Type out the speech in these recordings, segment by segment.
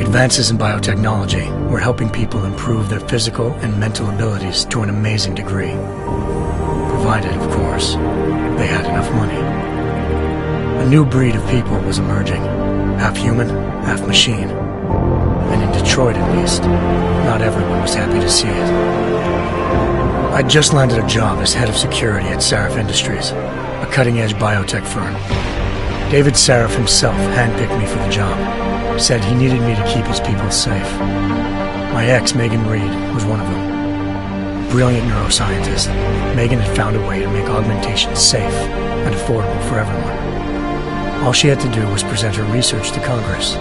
Advances in biotechnology were helping people improve their physical and mental abilities to an amazing degree. Provided, of course, they had enough money. A new breed of people was emerging, half human, half machine. And in Detroit, at least, not everyone was happy to see it. I'd just landed a job as head of security at Sarif Industries, a cutting-edge biotech firm. David Sarif himself handpicked me for the job, said he needed me to keep his people safe. My ex, Megan Reed, was one of them. Brilliant neuroscientist, Megan had found a way to make augmentation safe and affordable for everyone. All she had to do was present her research to Congress.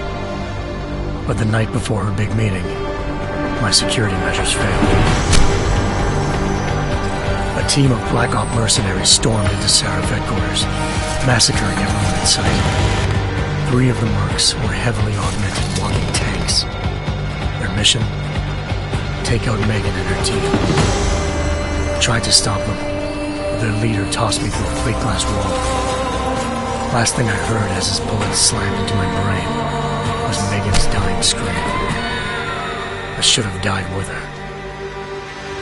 But the night before her big meeting, my security measures failed. A team of Black Op mercenaries stormed into Sarif headquarters, massacring everyone in sight. 3 of the mercs were heavily augmented walking tanks. Their mission? Take out Megan and her team. I tried to stop them, but their leader tossed me through a plate glass wall. Last thing I heard as his bullets slammed into my brain was Megan's dying scream. I should have died with her.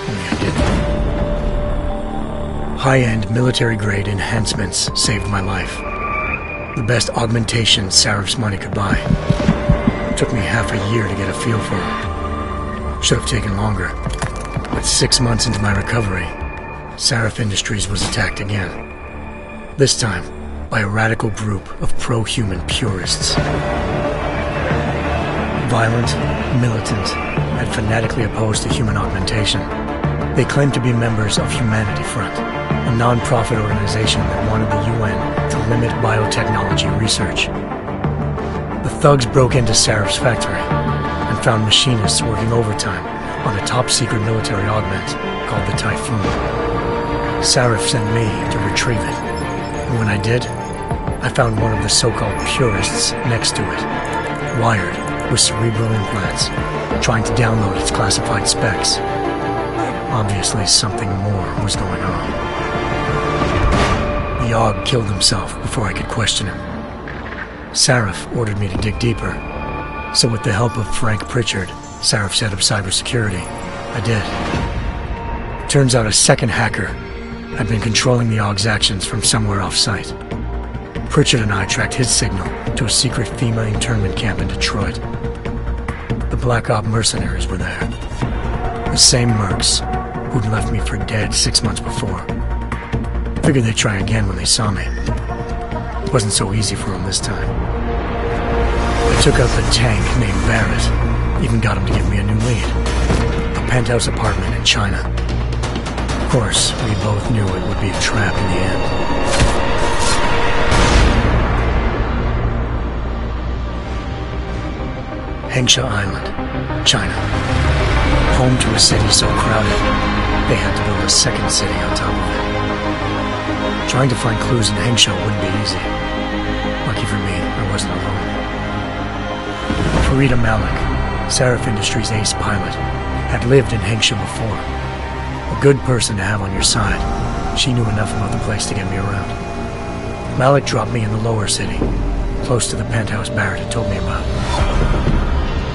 Only I didn't. High-end military-grade enhancements saved my life. The best augmentation Sarif's money could buy. It took me half a year to get a feel for it. Should have taken longer. But 6 months into my recovery, Sarif Industries was attacked again. This time, by a radical group of pro-human purists. Violent, militant, and fanatically opposed to human augmentation. They claimed to be members of Humanity Front, a non-profit organization that wanted the UN to limit biotechnology research. The thugs broke into Sarif's factory and found machinists working overtime on a top-secret military augment called the Typhoon. Sarif sent me to retrieve it, and when I did, I found one of the so-called purists next to it, wired with cerebral implants, trying to download its classified specs. Obviously, something more was going on. The AUG killed himself before I could question him. Sarif ordered me to dig deeper, so with the help of Frank Pritchard, Sarif's head of cybersecurity, I did. Turns out a second hacker had been controlling the AUG's actions from somewhere off-site. Pritchard and I tracked his signal to a secret FEMA internment camp in Detroit. The Black Op mercenaries were there. The same mercs who'd left me for dead 6 months before. Figured they'd try again when they saw me. It wasn't so easy for them this time. I took out the tank named Barrett, even got him to give me a new lead. A penthouse apartment in China. Of course, we both knew it would be a trap in the end. Hengsha Island, China. Home to a city so crowded, they had to build a second city on top of it. Trying to find clues in Hengsha wouldn't be easy. Lucky for me, I wasn't alone. Farida Malik, Sarif Industries' ace pilot, had lived in Hengsha before. A good person to have on your side. She knew enough about the place to get me around. Malik dropped me in the lower city, close to the penthouse Barrett had told me about.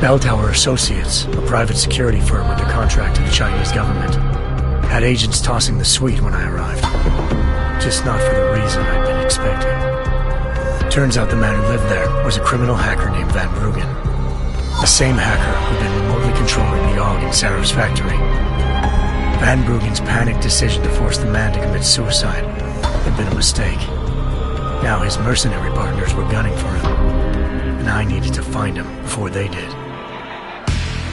Bell Tower Associates, a private security firm under contract to the Chinese government, had agents tossing the suite when I arrived. Just not for the reason I'd been expecting. Turns out the man who lived there was a criminal hacker named Van Bruggen. The same hacker who'd been remotely controlling the AUG in Sarif's factory. Van Bruggen's panicked decision to force the man to commit suicide had been a mistake. Now his mercenary partners were gunning for him, and I needed to find him before they did.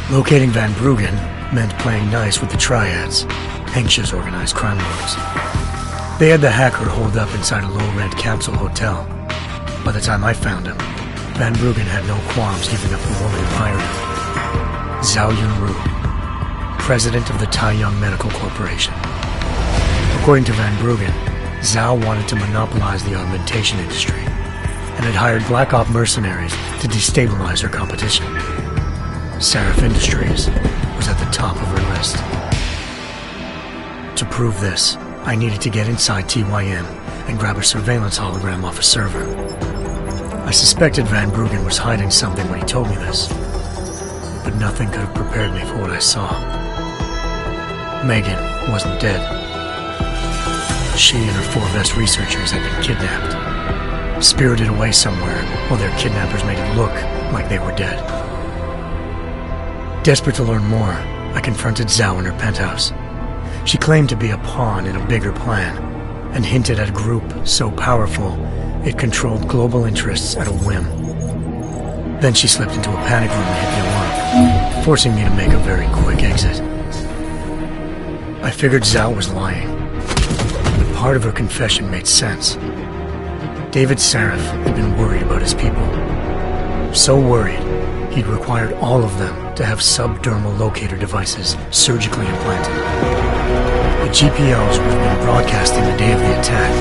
Locating Van Bruggen meant playing nice with the Triads, Hengsha's organized crime lords. They had the hacker holed up inside a low-rent capsule hotel. By the time I found him, Van Bruggen had no qualms giving up the woman who hired him. Zhao Yunru, president of the Taiyang Medical Corporation. According to Van Bruggen, Zhao wanted to monopolize the augmentation industry and had hired Black Op mercenaries to destabilize her competition. Sarif Industries was at the top of her list. To prove this, I needed to get inside TYM and grab a surveillance hologram off a server. I suspected Van Bruggen was hiding something when he told me this. but nothing could have prepared me for what I saw. Megan wasn't dead. She and her 4 best researchers had been kidnapped, spirited away somewhere while their kidnappers made it look like they were dead. Desperate to learn more, I confronted Zhao in her penthouse. She claimed to be a pawn in a bigger plan, and hinted at a group so powerful it controlled global interests at a whim. Then she slipped into a panic room and hit the alarm, forcing me to make a very quick exit. I figured Zhao was lying, but part of her confession made sense. David Sarif had been worried about his people. So worried, he'd required all of them to have subdermal locator devices surgically implanted. The GPLs would have been broadcasting the day of the attack.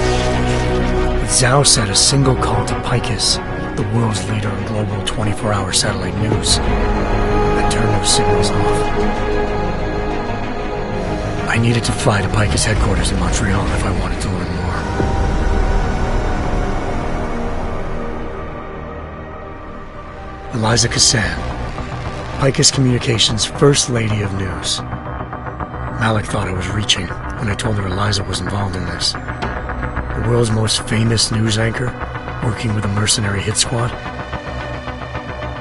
But Zhao said a single call to Picus, the world's leader in global 24-hour satellite news, had turned those signals off. I needed to fly to Picus headquarters in Montreal if I wanted to learn more. Eliza Cassan, Picus Communications' First Lady of News. Malik thought I was reaching when I told her Eliza was involved in this. The world's most famous news anchor, working with a mercenary hit squad.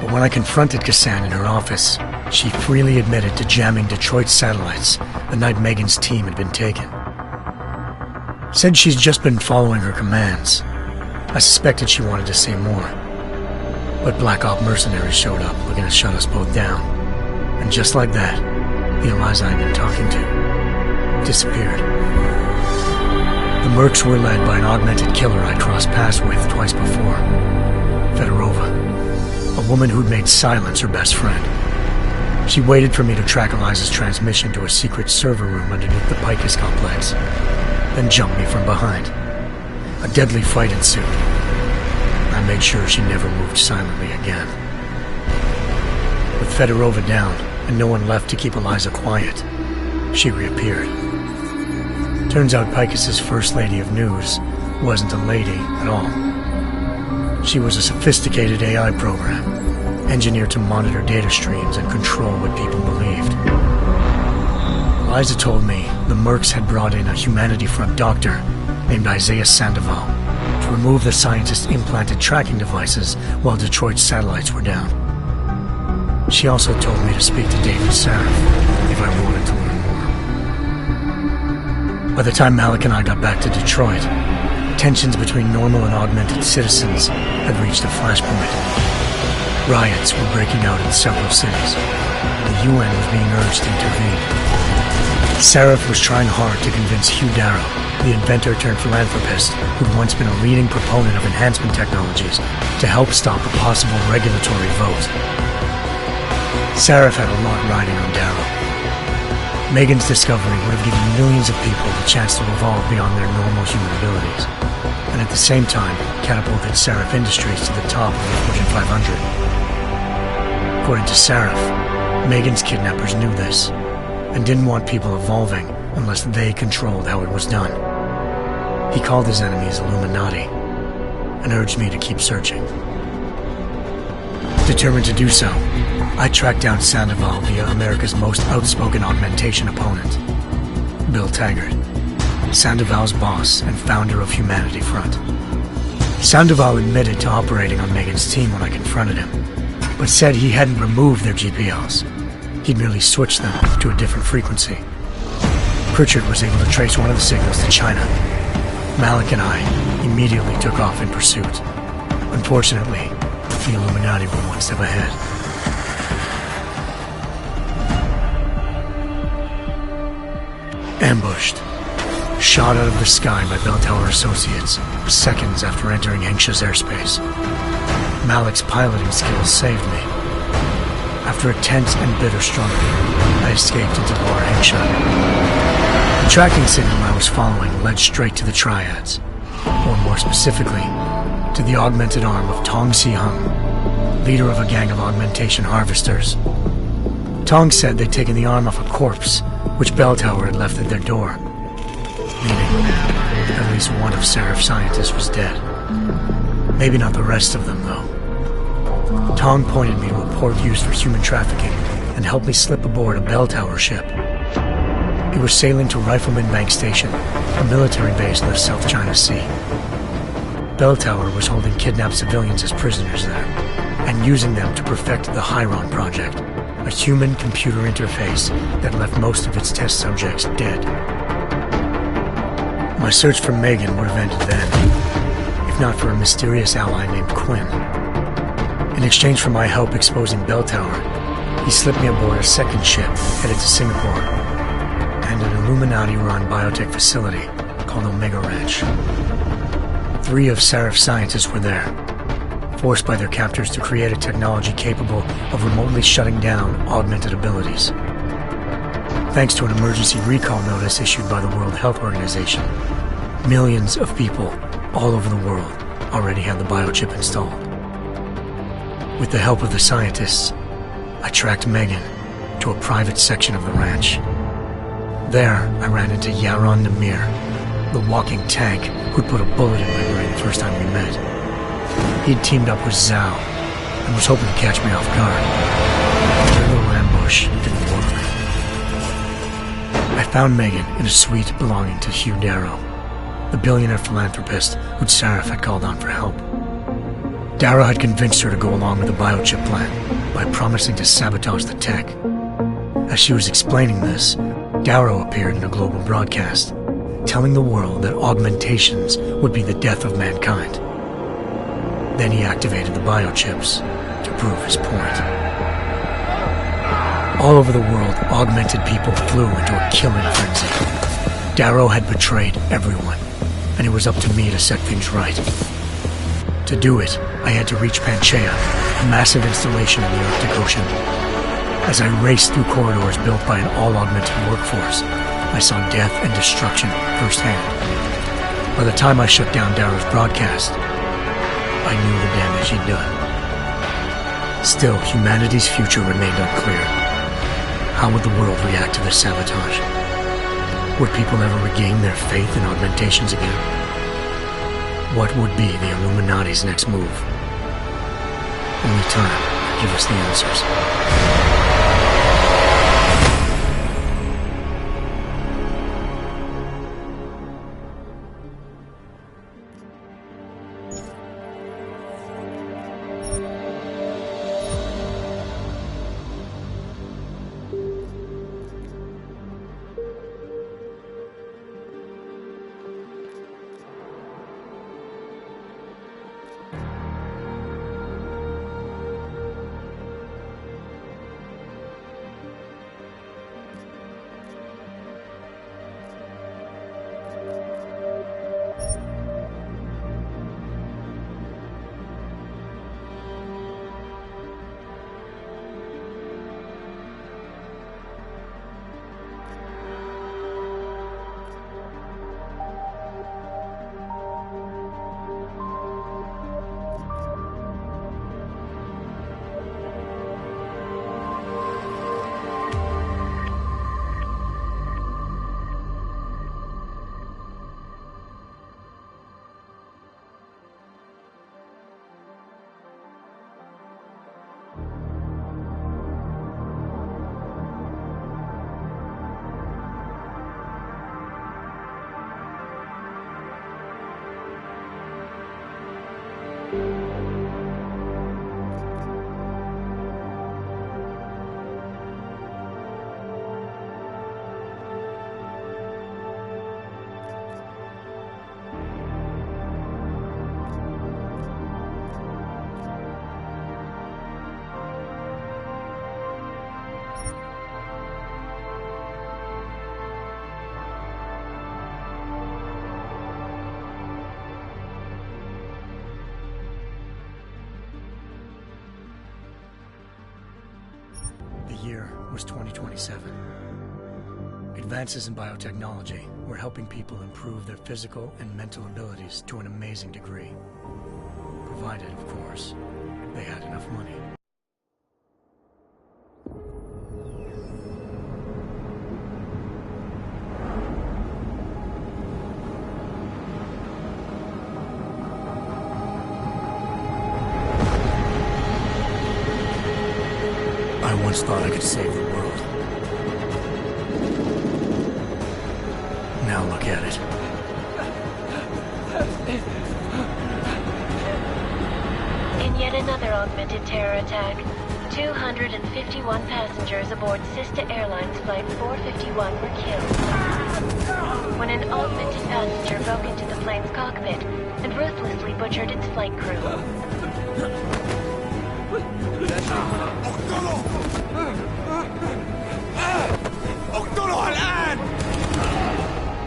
But when I confronted Cassan in her office, she freely admitted to jamming Detroit's satellites the night Megan's team had been taken. Said she's just been following her commands. I suspected she wanted to say more. But Black Op mercenaries showed up looking to shut us both down. And just like that, the Eliza I'd been talking to disappeared. The Mercs were led by an augmented killer I'd crossed paths with twice before, Fedorova, a woman who'd made silence her best friend. She waited for me to track Eliza's transmission to a secret server room underneath the Picus complex, then jumped me from behind. A deadly fight ensued. I made sure she never moved silently again. With Fedorova down, and no one left to keep Eliza quiet, she reappeared. Turns out Picus's First Lady of News wasn't a lady at all. She was a sophisticated AI program, engineered to monitor data streams and control what people believed. Eliza told me the Mercs had brought in a Humanity Front doctor named Isaiah Sandoval to remove the scientist's implanted tracking devices while Detroit's satellites were down. She also told me to speak to David Sarif if I wanted to learn more. By the time Malik and I got back to Detroit, tensions between normal and augmented citizens had reached a flashpoint. Riots were breaking out in several cities. The UN was being urged to intervene. Sarif was trying hard to convince Hugh Darrow, the inventor-turned-philanthropist who'd once been a leading proponent of enhancement technologies, to help stop a possible regulatory vote. Sarif had a lot riding on Darrow. Megan's discovery would have given millions of people the chance to evolve beyond their normal human abilities, and at the same time catapulted Sarif Industries to the top of the Fortune 500. According to Sarif, Megan's kidnappers knew this, and didn't want people evolving unless they controlled how it was done. He called his enemies Illuminati, and urged me to keep searching. Determined to do so, I tracked down Sandoval via America's most outspoken augmentation opponent, Bill Taggart, Sandoval's boss and founder of Humanity Front. Sandoval admitted to operating on Megan's team when I confronted him, but said he hadn't removed their GPLs. He'd merely switched them to a different frequency. Pritchard was able to trace one of the signals to China. Malik and I immediately took off in pursuit. Unfortunately, the Illuminati were one step ahead. Ambushed. Shot out of the sky by Bell Tower Associates seconds after entering Hengsha's airspace. Malik's piloting skills saved me. After a tense and bitter struggle, I escaped into Lower Hengsha. The tracking signal I was following led straight to the Triads, or more specifically, to the augmented arm of Tong Si-hung, leader of a gang of augmentation harvesters. Tong said they'd taken the arm off a corpse, which Bell Tower had left at their door, meaning at least one of Sarif's scientists was dead. Maybe not the rest of them, though. Tong pointed me to a port used for human trafficking and helped me slip aboard a bell tower ship. It was sailing to Rifleman Bank Station, a military base in the South China Sea. Bell Tower was holding kidnapped civilians as prisoners there, and using them to perfect the Chiron Project, a human-computer interface that left most of its test subjects dead. My search for Megan would have ended then, if not for a mysterious ally named Quinn. In exchange for my help exposing Bell Tower, he slipped me aboard a second ship headed to Singapore and an Illuminati-run biotech facility called Omega Ranch. 3 of Serif's scientists were there, forced by their captors to create a technology capable of remotely shutting down augmented abilities. Thanks to an emergency recall notice issued by the World Health Organization, millions of people all over the world already had the biochip installed. With the help of the scientists, I tracked Megan to a private section of the ranch. There, I ran into Yaron Namir, the walking tank who'd put a bullet in my brain the first time we met. He'd teamed up with Zhao and was hoping to catch me off guard. Their little ambush didn't work. I found Megan in a suite belonging to Hugh Darrow, the billionaire philanthropist who Serif had called on for help. Darrow had convinced her to go along with the biochip plan by promising to sabotage the tech. As she was explaining this, Darrow appeared in a global broadcast, telling the world that augmentations would be the death of mankind. Then he activated the biochips to prove his point. All over the world, augmented people flew into a killing frenzy. Darrow had betrayed everyone, and it was up to me to set things right. To do it, I had to reach Panchaea, a massive installation in the Arctic Ocean. As I raced through corridors built by an all-augmented workforce, I saw death and destruction firsthand. By the time I shut down Darrow's broadcast, I knew the damage he'd done. Still, humanity's future remained unclear. How would the world react to this sabotage? Would people ever regain their faith in augmentations again? What would be the Illuminati's next move? Only time could give us the answers. The year was 2027. Advances in biotechnology were helping people improve their physical and mental abilities to an amazing degree. Provided, of course, they had enough money. I once thought I could save the world. Now look at it. In yet another augmented terror attack, 251 passengers aboard Sister Airlines Flight 451 were killed when an augmented passenger broke into the plane's cockpit and ruthlessly butchered its flight crew.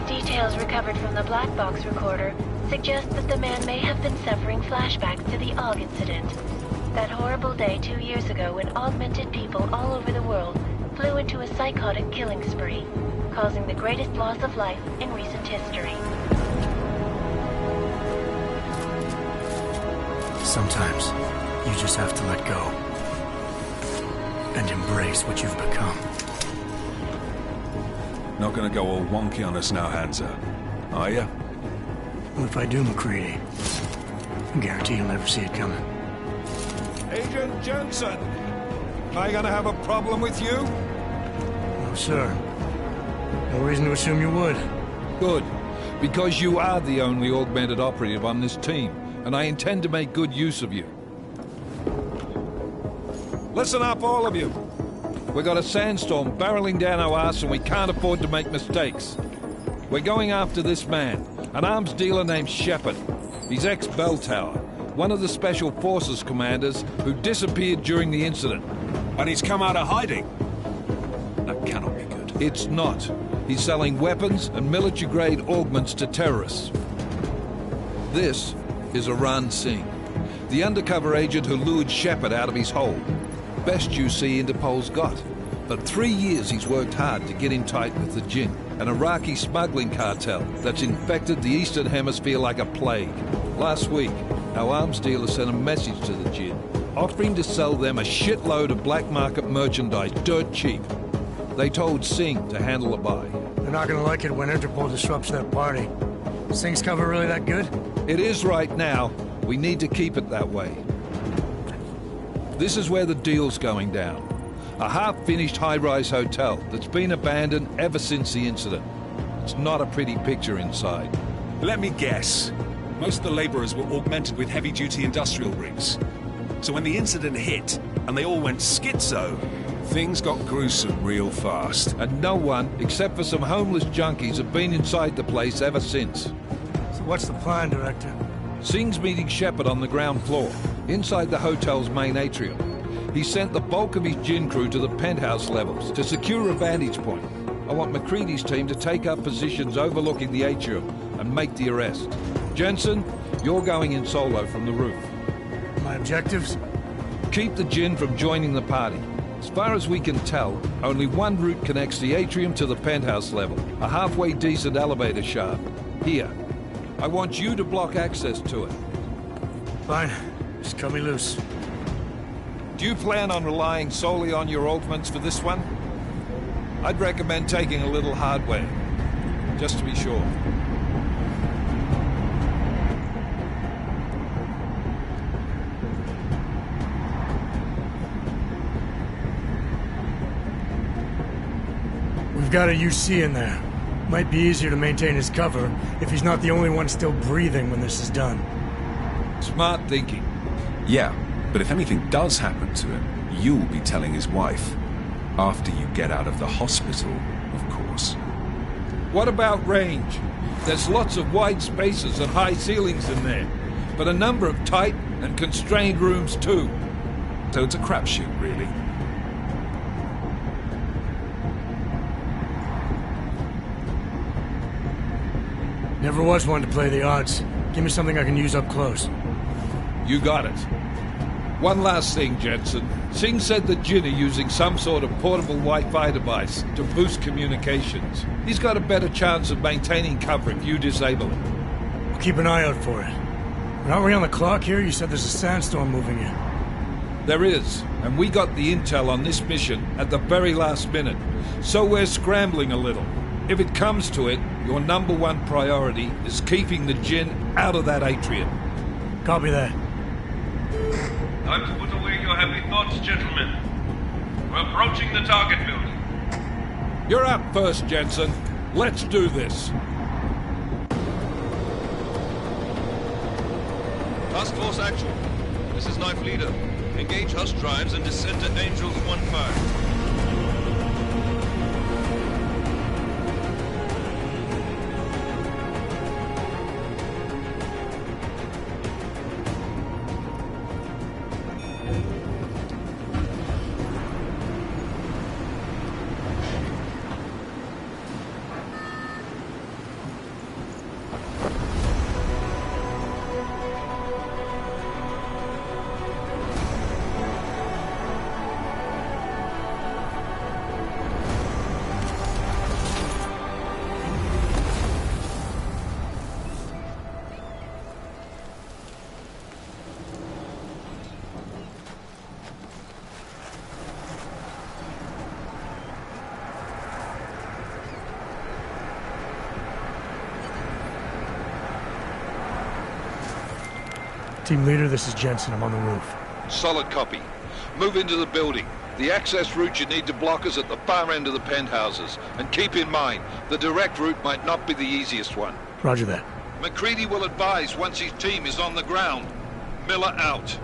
Details recovered from the black box recorder suggest that the man may have been suffering flashbacks to the AUG incident. That horrible day 2 years ago when augmented people all over the world flew into a psychotic killing spree, causing the greatest loss of life in recent history. Sometimes, you just have to let go. And embrace what you've become. Not gonna go all wonky on us now, Hansa, are you? What if I do, McCready? I guarantee you'll never see it coming. Agent Jensen! Am I gonna have a problem with you? No, sir. No reason to assume you would. Good. Because you are the only augmented operative on this team, and I intend to make good use of you. Listen up, all of you. We got a sandstorm barreling down our arse and we can't afford to make mistakes. We're going after this man, an arms dealer named Shepard. He's ex-Bell Tower, one of the Special Forces commanders who disappeared during the incident. And he's come out of hiding? That cannot be good. It's not. He's selling weapons and military-grade augments to terrorists. This is Aran Singh, the undercover agent who lured Shepard out of his hole. Best you see Interpol's got. For 3 years he's worked hard to get in tight with the Jinn, an Iraqi smuggling cartel that's infected the Eastern Hemisphere like a plague. Last week, our arms dealer sent a message to the Jinn, offering to sell them a shitload of black market merchandise dirt cheap. They told Singh to handle the buy. They're not gonna like it when Interpol disrupts their party. Singh's cover really that good? It is right now. We need to keep it that way. This is where the deal's going down. A half-finished high-rise hotel that's been abandoned ever since the incident. It's not a pretty picture inside. Let me guess. Most of the laborers were augmented with heavy-duty industrial rigs. So when the incident hit, and they all went schizo, things got gruesome real fast. And no one, except for some homeless junkies, have been inside the place ever since. So what's the plan, Director? Singh's meeting Shepard on the ground floor, inside the hotel's main atrium. He sent the bulk of his Jinn crew to the penthouse levels to secure a vantage point. I want McCready's team to take up positions overlooking the atrium and make the arrest. Jensen, you're going in solo from the roof. My objectives? Keep the Jinn from joining the party. As far as we can tell, only one route connects the atrium to the penthouse level, a halfway decent elevator shaft. Here. I want you to block access to it. Fine. Just cut me loose. Do you plan on relying solely on your augments for this one? I'd recommend taking a little hardware, just to be sure. We've got a UC in there. Might be easier to maintain his cover if he's not the only one still breathing when this is done. Smart thinking. Yeah, but if anything does happen to him, you'll be telling his wife. After you get out of the hospital, of course. What about range? There's lots of wide spaces and high ceilings in there, but a number of tight and constrained rooms too. So it's a crapshoot, really. Never was one to play the odds. Give me something I can use up close. You got it. One last thing, Jensen. Singh said the Jinn are using some sort of portable Wi-Fi device to boost communications. He's got a better chance of maintaining cover if you disable it. We'll keep an eye out for it. But aren't we on the clock here? You said there's a sandstorm moving in. There is, and we got the intel on this mission at the very last minute. So we're scrambling a little. If it comes to it, your number one priority is keeping the Jinn out of that atrium. Copy that. Time to put away your happy thoughts, gentlemen. We're approaching the target building. You're up first, Jensen. Let's do this. Task Force Actual. This is Knife Leader. Engage Hush drives and descend to Angels 1-5. Team leader, this is Jensen. I'm on the roof. Solid copy. Move into the building. The access route you need to block is at the far end of the penthouses. And keep in mind, the direct route might not be the easiest one. Roger that. McCready will advise once his team is on the ground. Miller out.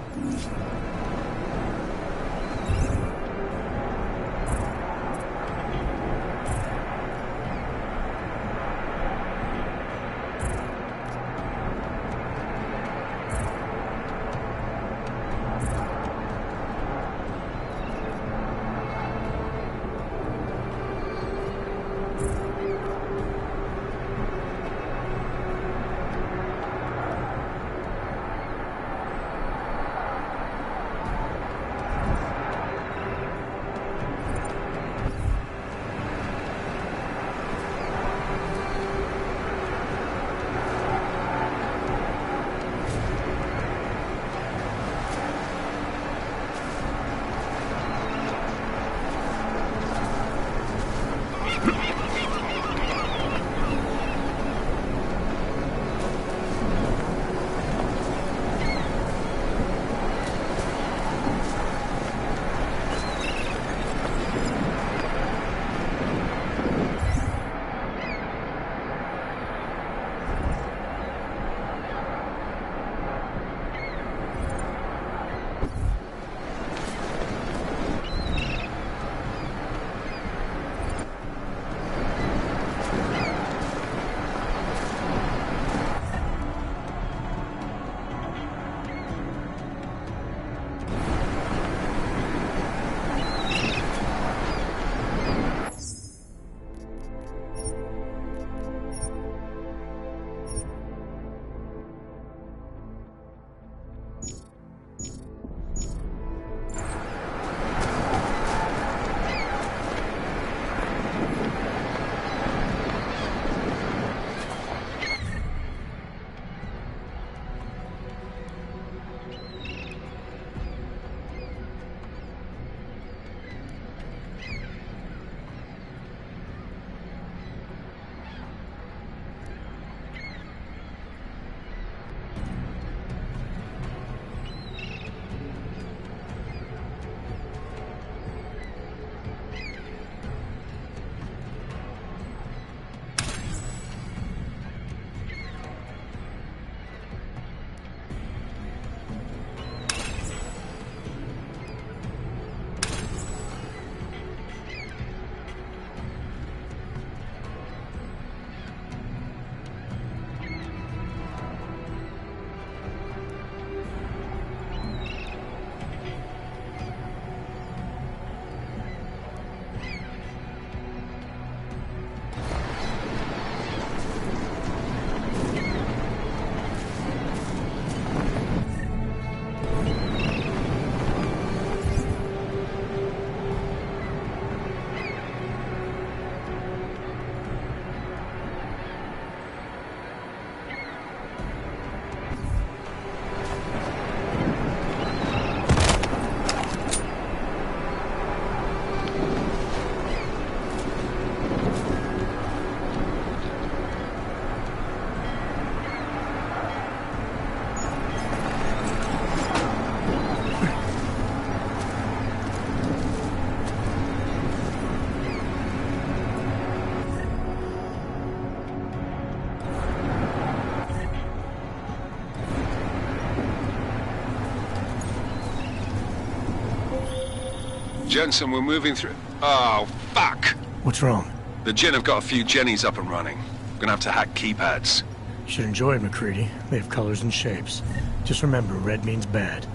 Jensen, we're moving through... Oh, fuck! What's wrong? The Jinn have got a few Jennies up and running. Gonna have to hack keypads. You should enjoy it, McCready. They have colors and shapes. Just remember, red means bad.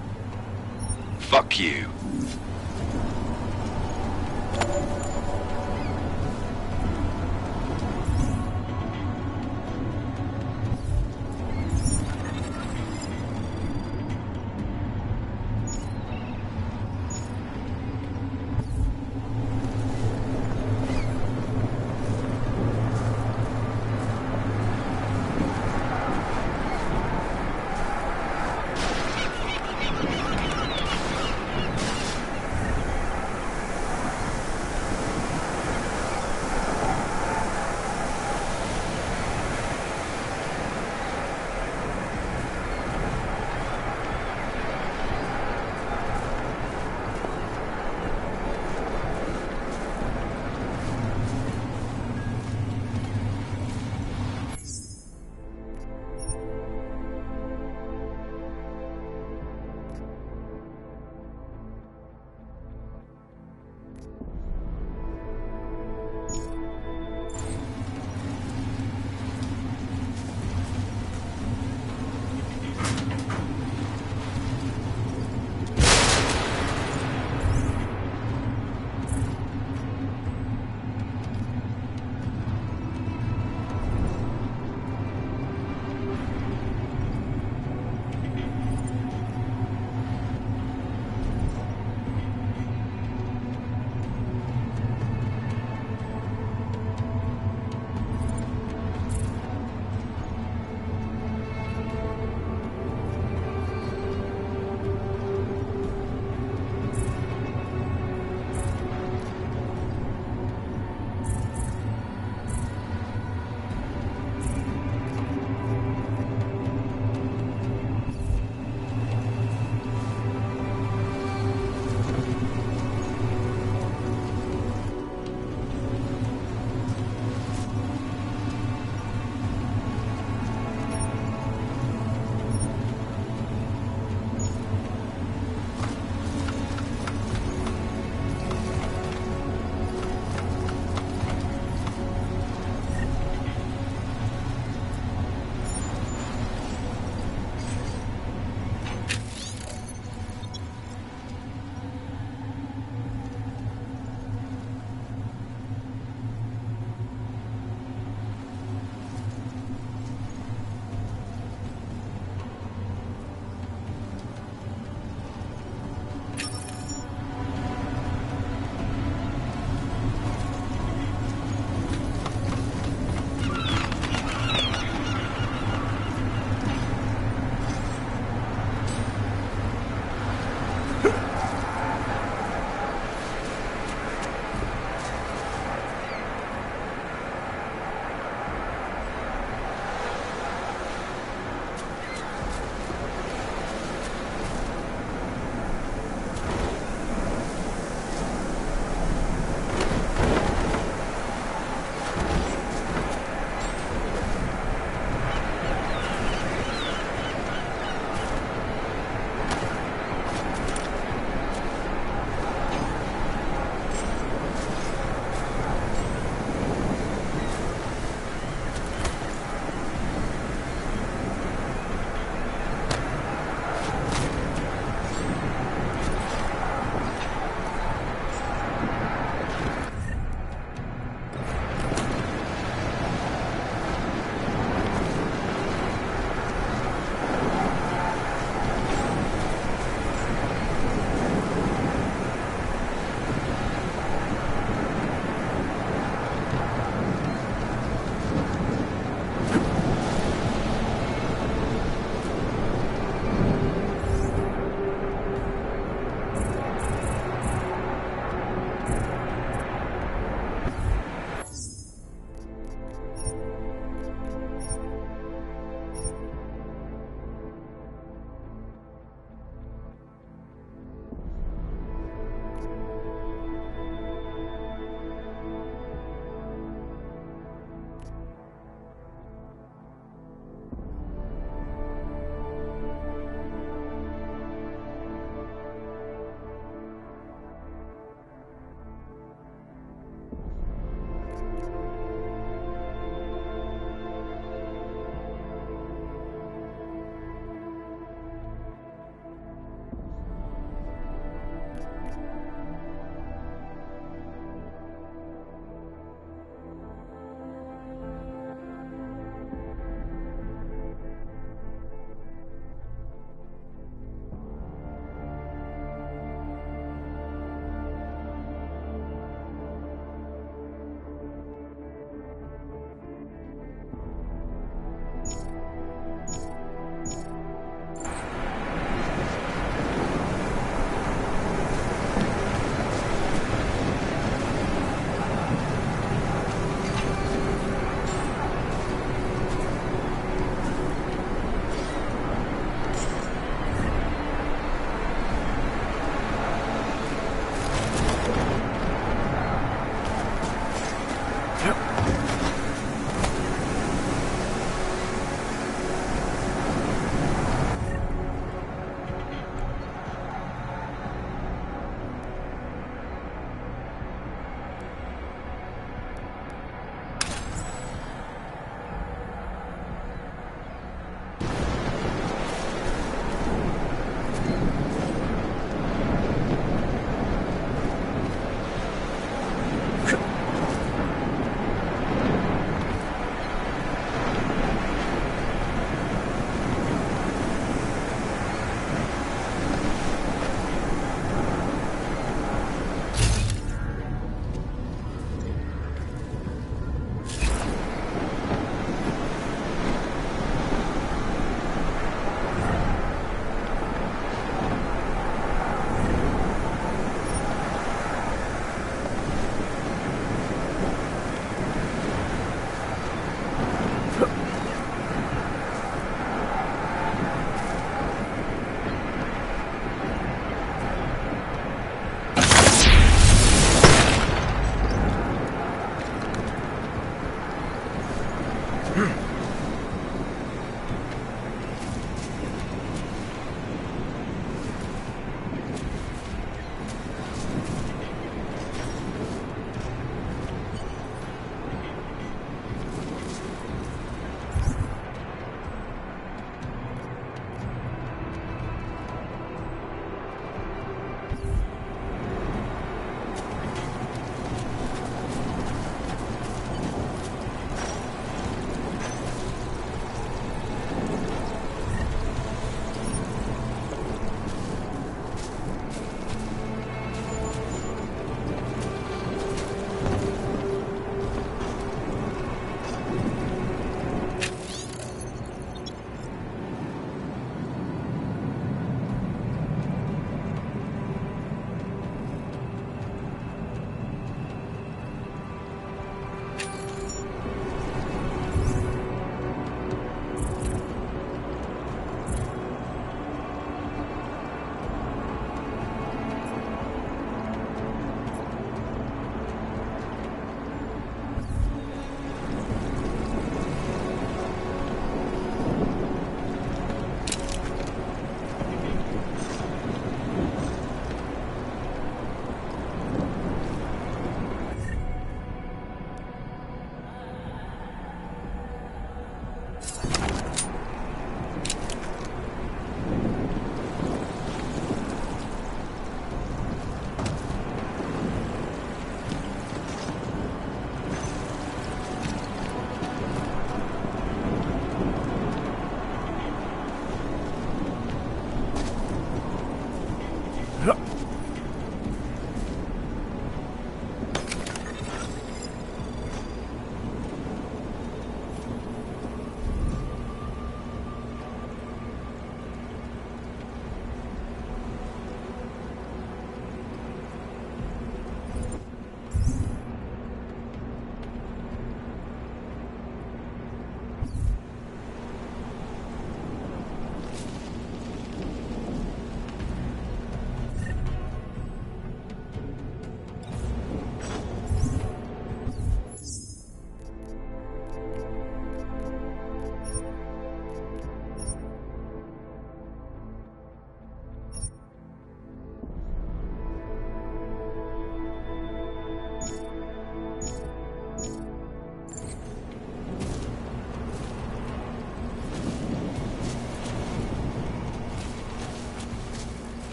Fuck you.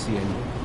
see anyone.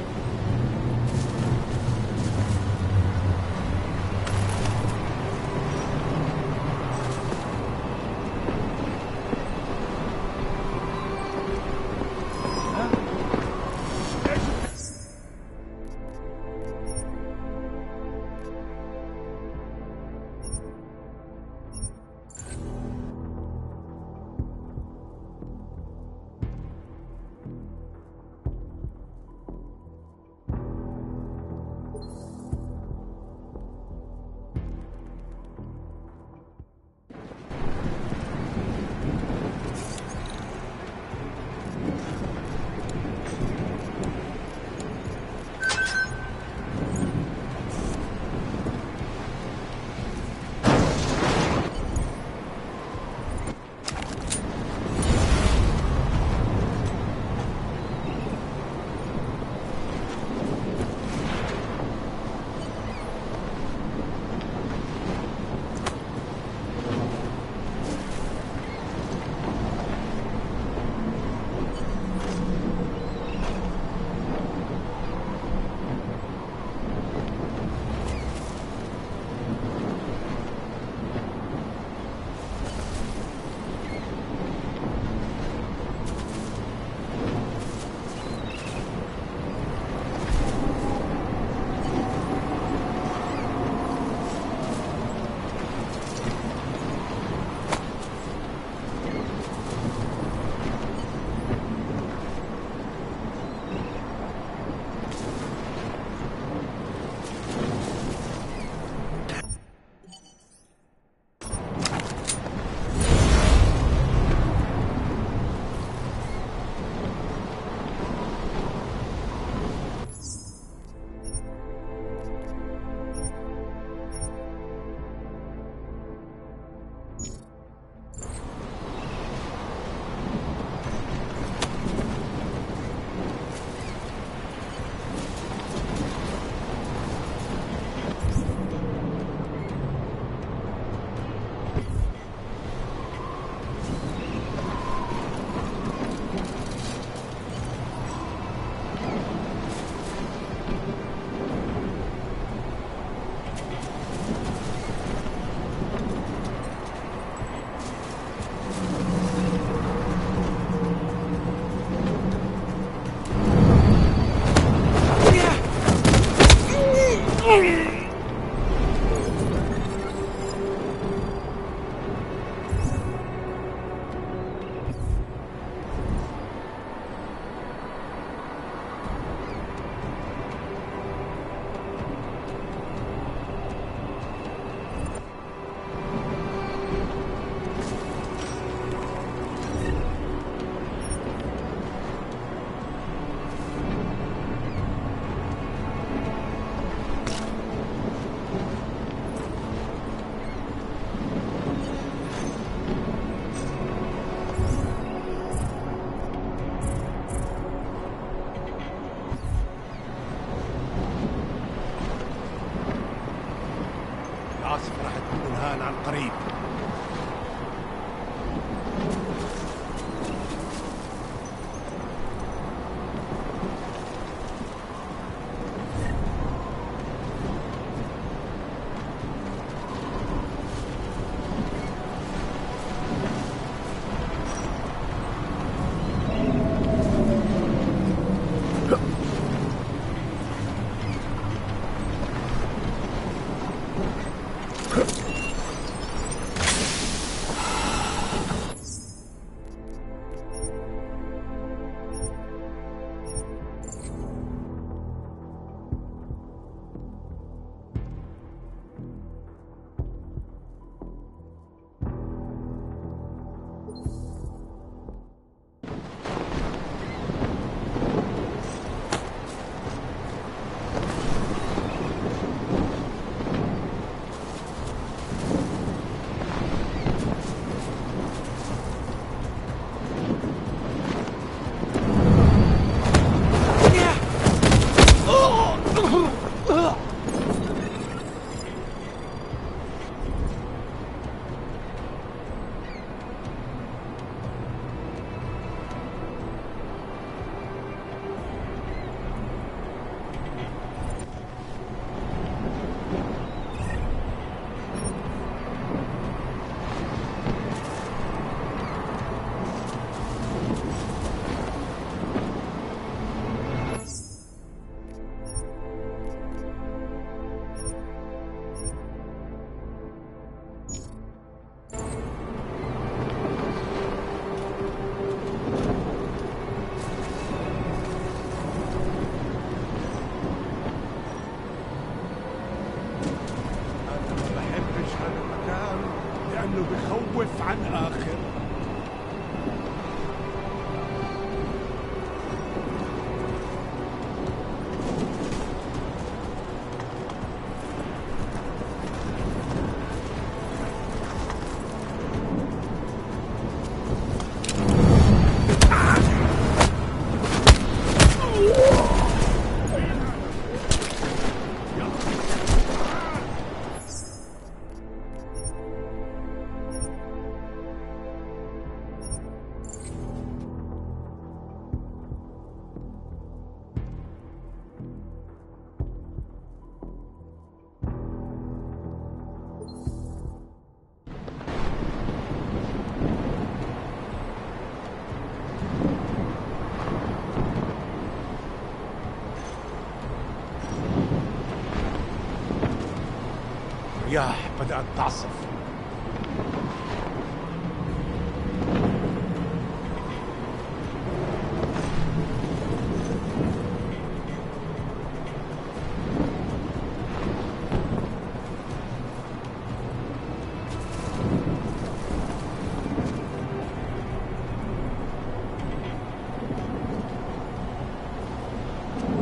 الرياح بدأت تعصف.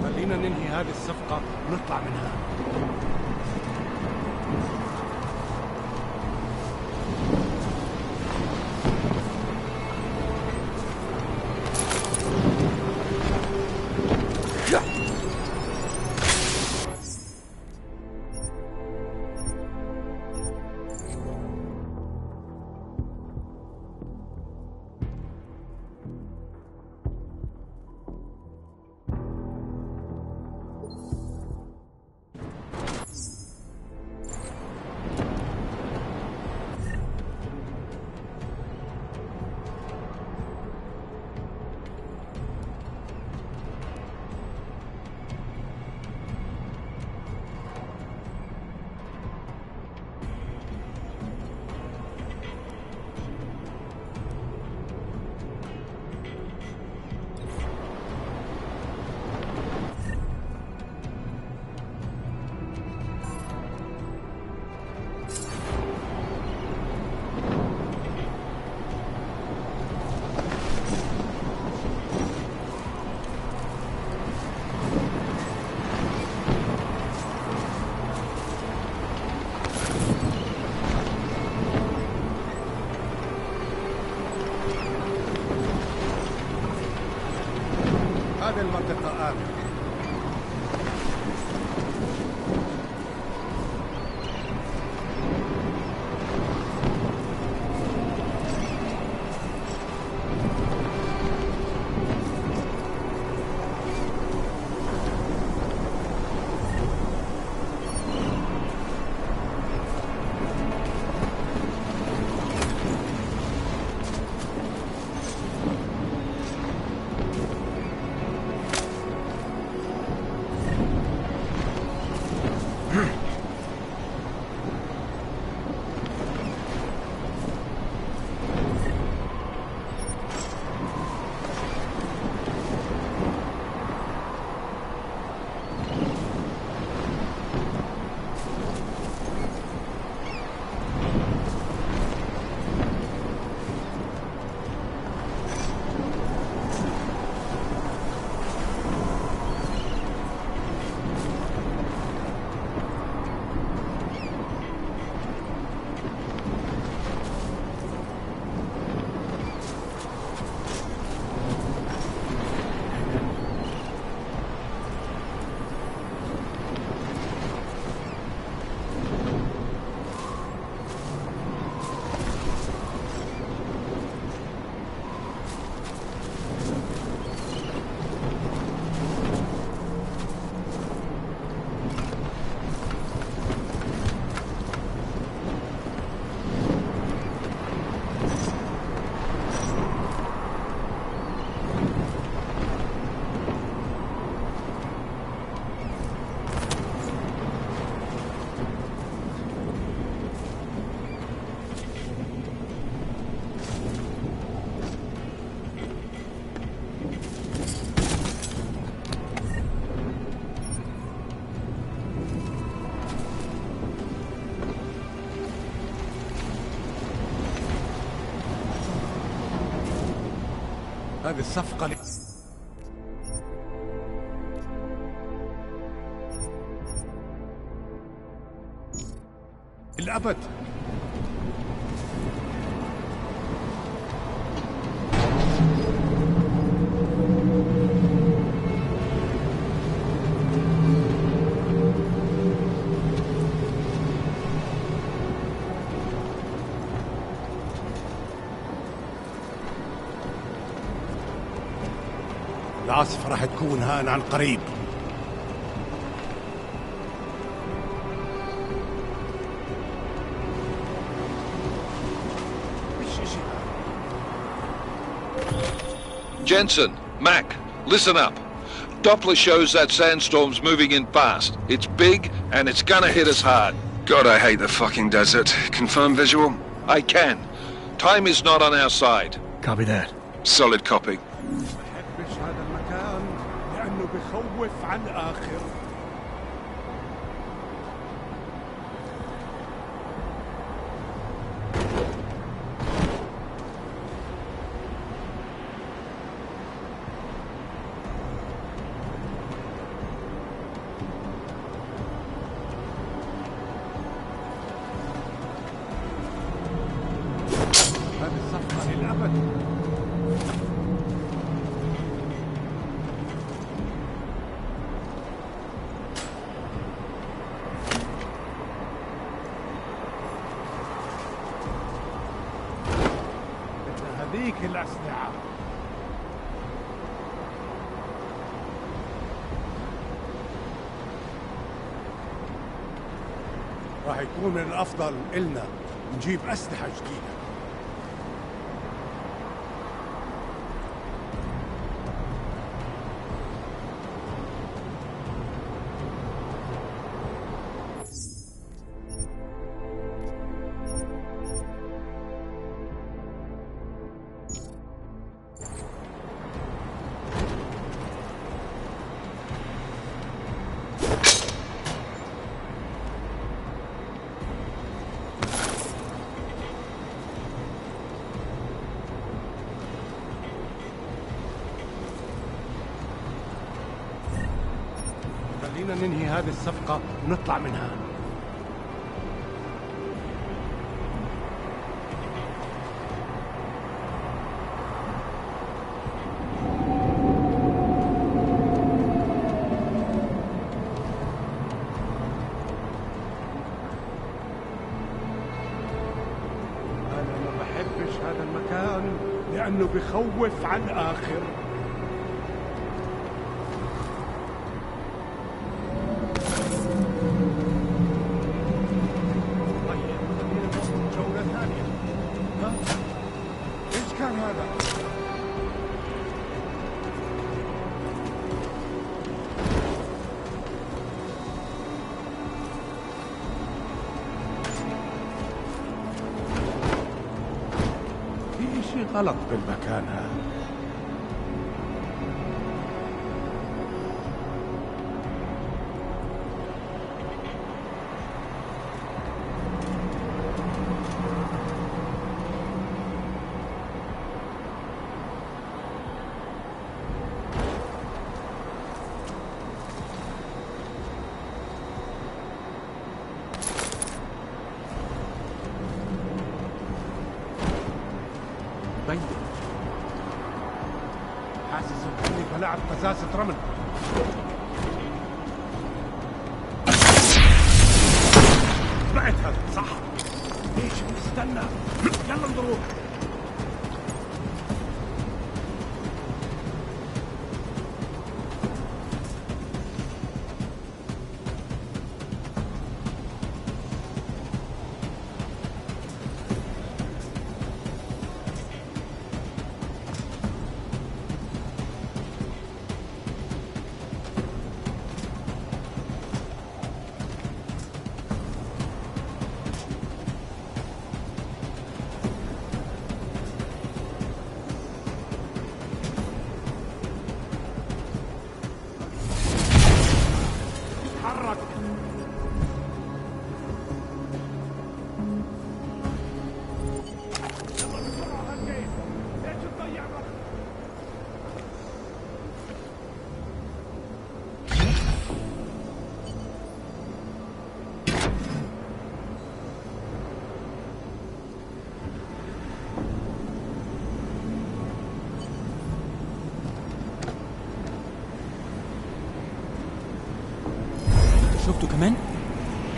خلينا ننهي هذه الصفقة ونطلع منها. هذه المنطقة آمنة. هذه الصفقة للأبد. العاصفة راح تكون هان عن قريب. Jensen, Mac, listen up. Doppler shows that sandstorm's moving in fast. It's big, and it's gonna hit us hard. God, I hate the fucking desert. Confirm visual? I can. Time is not on our side. Copy that. Solid copy. بحبش هذا المكان لأنه بخوف على الآخر. هذه الصفقة للأبد. هذيك الأسلحة. راح يكون من الأفضل إلنا نجيب أسلحة جديدة. خلينا ننهي هذه الصفقة ونطلع منها. أنا ما بحبش هذا المكان لأنه بخوف على الآخر. كان هذا؟ في شيء غلط بالمكان هذا. طيب حاسس اني بلعب قزازة رمل. بعت هذا صح. ليش نستنى؟ يلا نروح. شفته كمان؟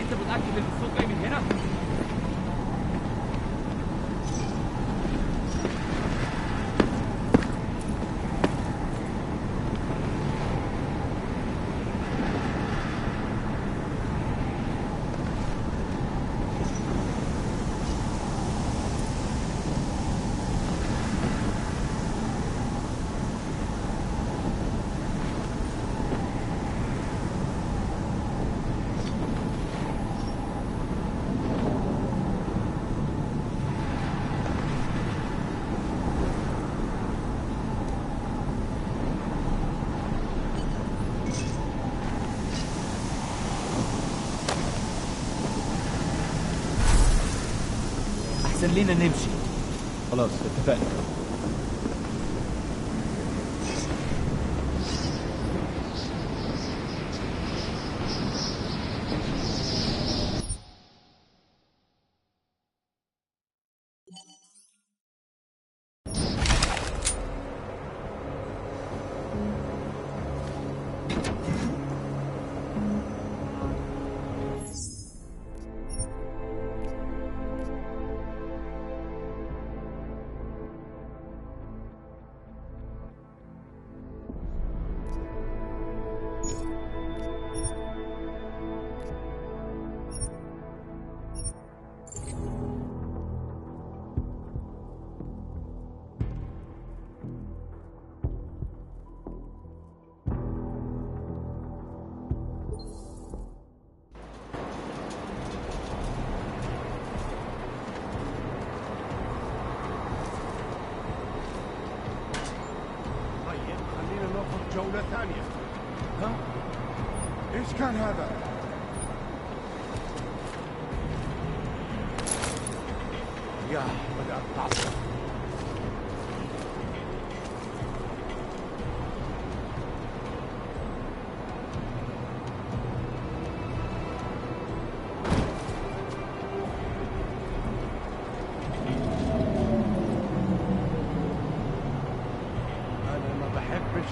انت متاكد ان الصوت جاي من هنا؟ احسن لينا نمشي. خلاص اتفقنا. جولة ثانية. ها؟ ايش كان هذا؟ يا بدأت تعصب.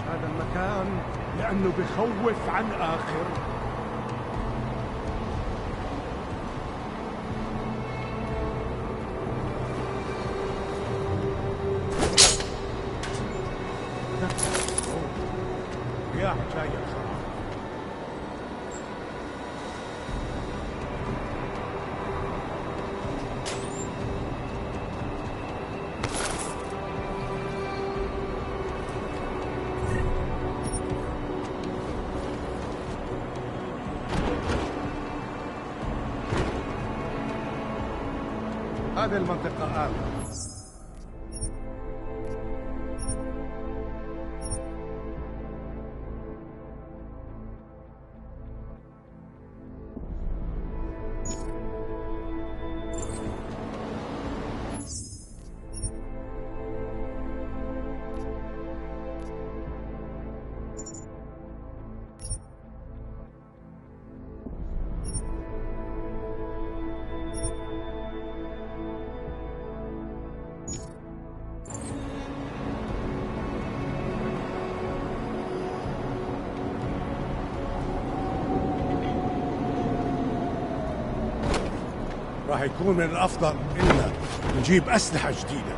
هذا المكان لأنه بخوف عن آخر. رياح جاية بصراحة. هذه المنطقة آمنة. راح يكون من الأفضل إننا نجيب أسلحة جديدة.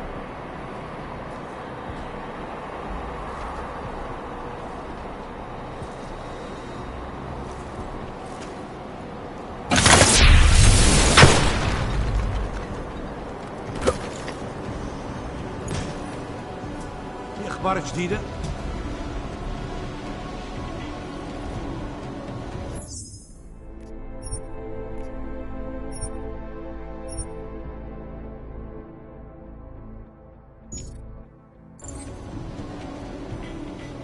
في أخبار جديدة؟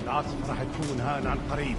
العاصفة راح تكون هان عن قريب.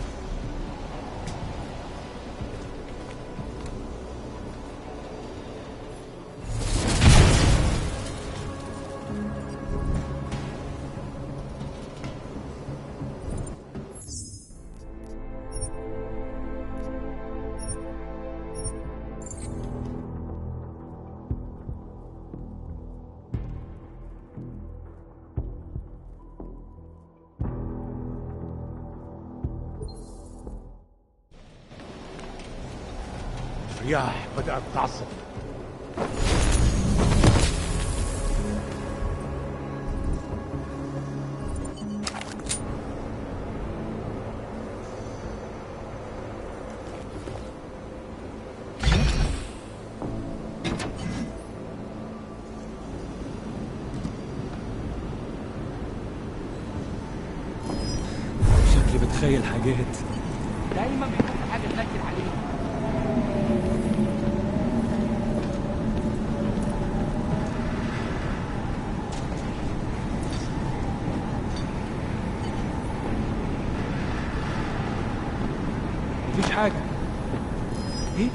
الرياح بدأت تعصف. شكلي بتخيل حاجات. دايما بيكون في حاجه تنكد عليها. مفيش حاجة. ايه؟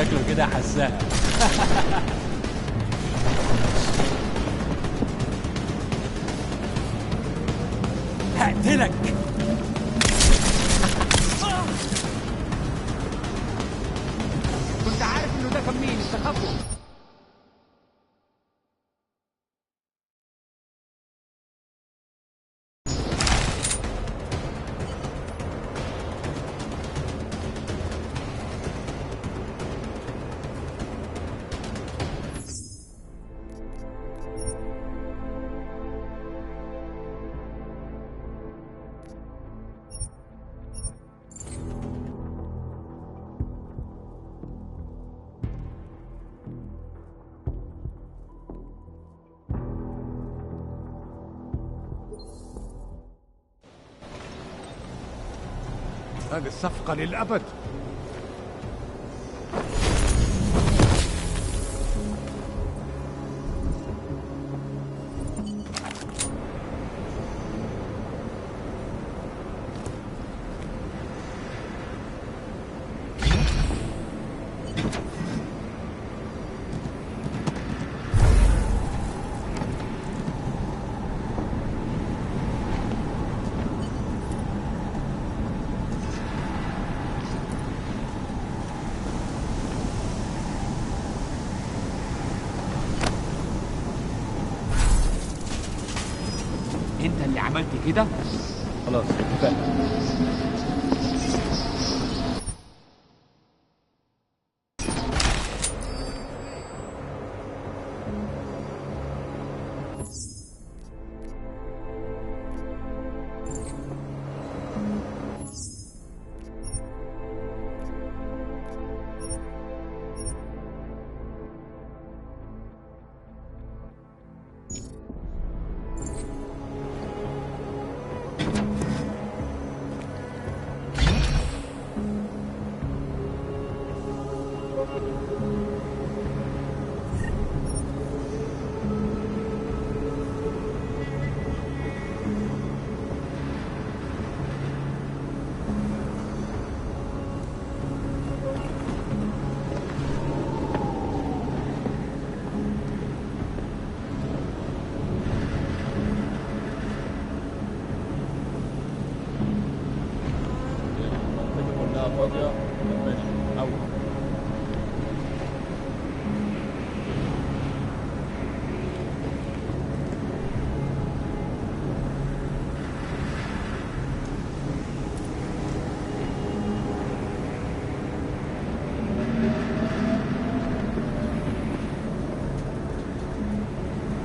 شكله كده حساها. هقتلك. كنت عارف انه ده كان مين، استخبوا. هذه الصفقة للأبد. انت اللي عملت كده؟ خلاص اتفقنا.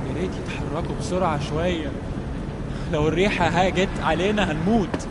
يا ريت يتحركوا بسرعة شوية، لو الريحة هاجت علينا هنموت.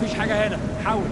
مفيش حاجة هنا، حاول.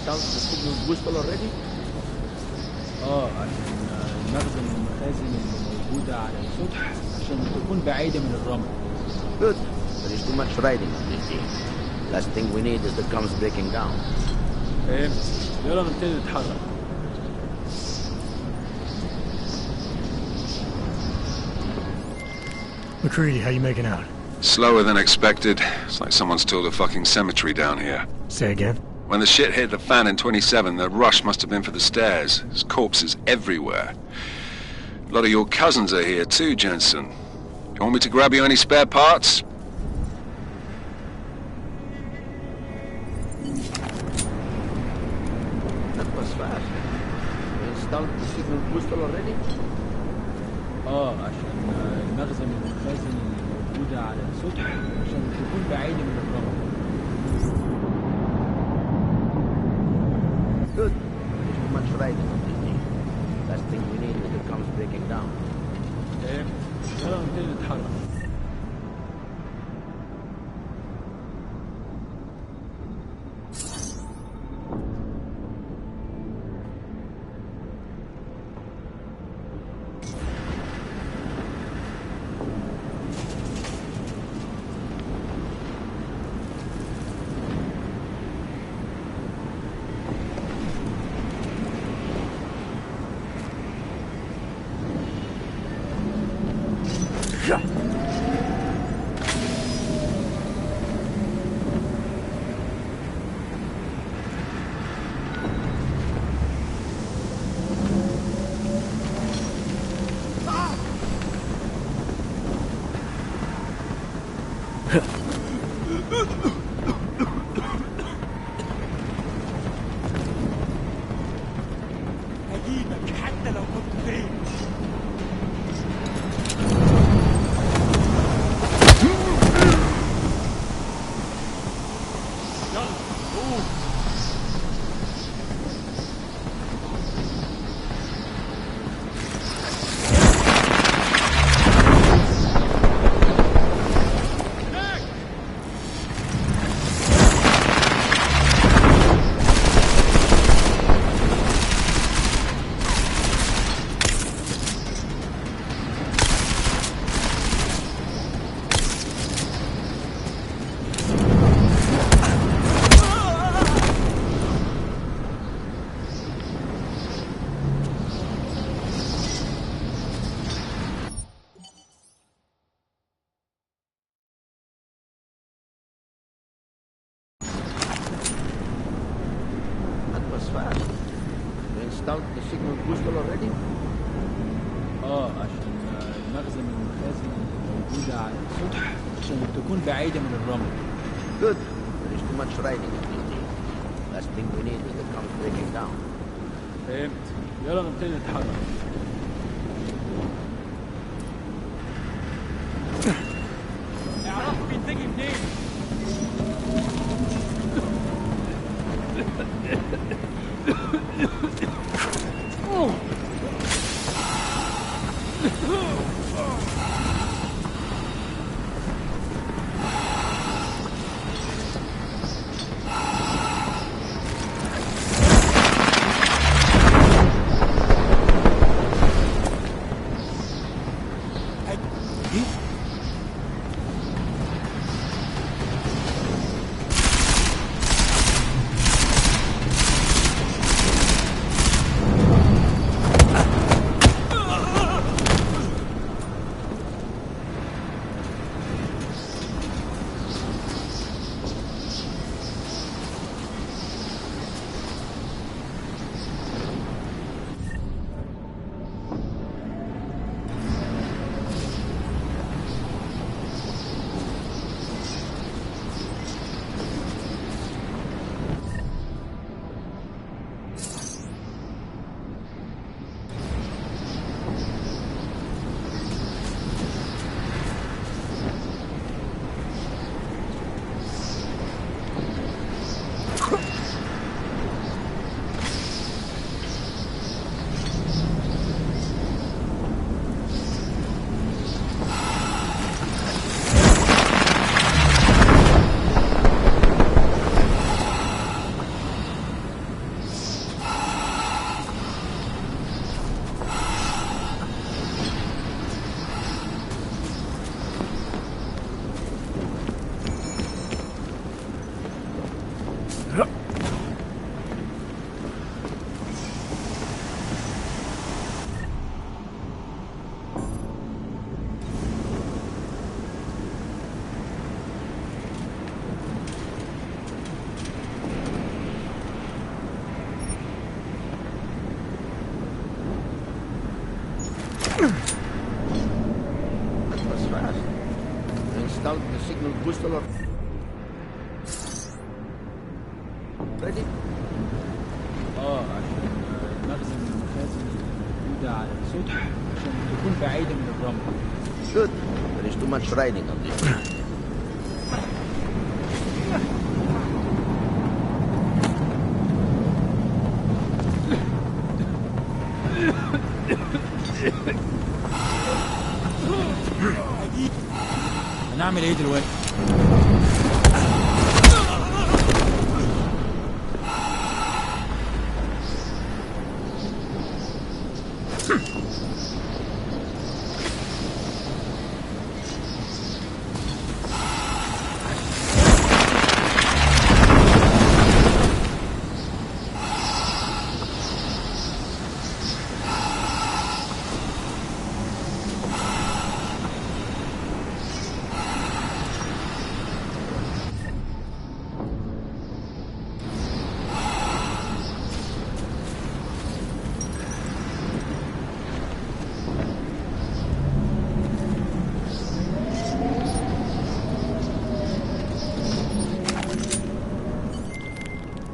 The signal whistle already? عشان المخزن من المخازن اللي موجودة على السطح عشان تكون بعيدة من الرمل. Good. There is too much riding on this thing. Last thing we need is the comes breaking down. فهمت. يلا نبتدي نتحرك. McCready, how you making out? Slower than expected. It's like someone's tilled a fucking cemetery down here. Say again? When the shit hit the fan in 27, the rush must have been for the stairs. There's corpses everywhere. A lot of your cousins are here too, Jensen. You want me to grab you any spare parts? That was fast. We installed the signal whistle already? عشان المخزن من المخازن اللي موجودة على السطح عشان تكون بعيدة من الرمل. Good. There is too much riding on this thing. Last thing we need is the comes breaking down. فهمت. يلا نبتدي نتحرك. هجيبك حتى لو كنت فين. Fast. We installed the signal whistle already? عشان المخزن من المخازن اللي موجودة على السطح عشان تكون بعيدة من الرمل. Good. There is too much riding on this thing. Last thing we need is the comes breaking down. فهمت. يلا نبتدي نتحرك. اعرفوا بيتجي منين. the signal booster. Ready? عشان نخزن المخازن الموجودة على السطح عشان تكون بعيدة من الرمل. Good. There is too much riding on this. هنعمل ايه دلوقتي؟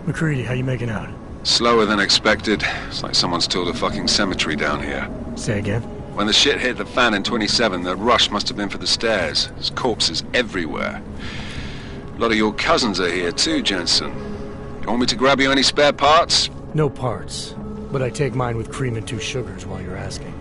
McCready, how you making out? Slower than expected. It's like someone's tilled a fucking cemetery down here. Say again? When the shit hit the fan in 27, the rush must have been for the stairs. There's corpses everywhere. A lot of your cousins are here too, Jensen. You want me to grab you any spare parts? No parts, but I take mine with cream and 2 sugars while you're asking.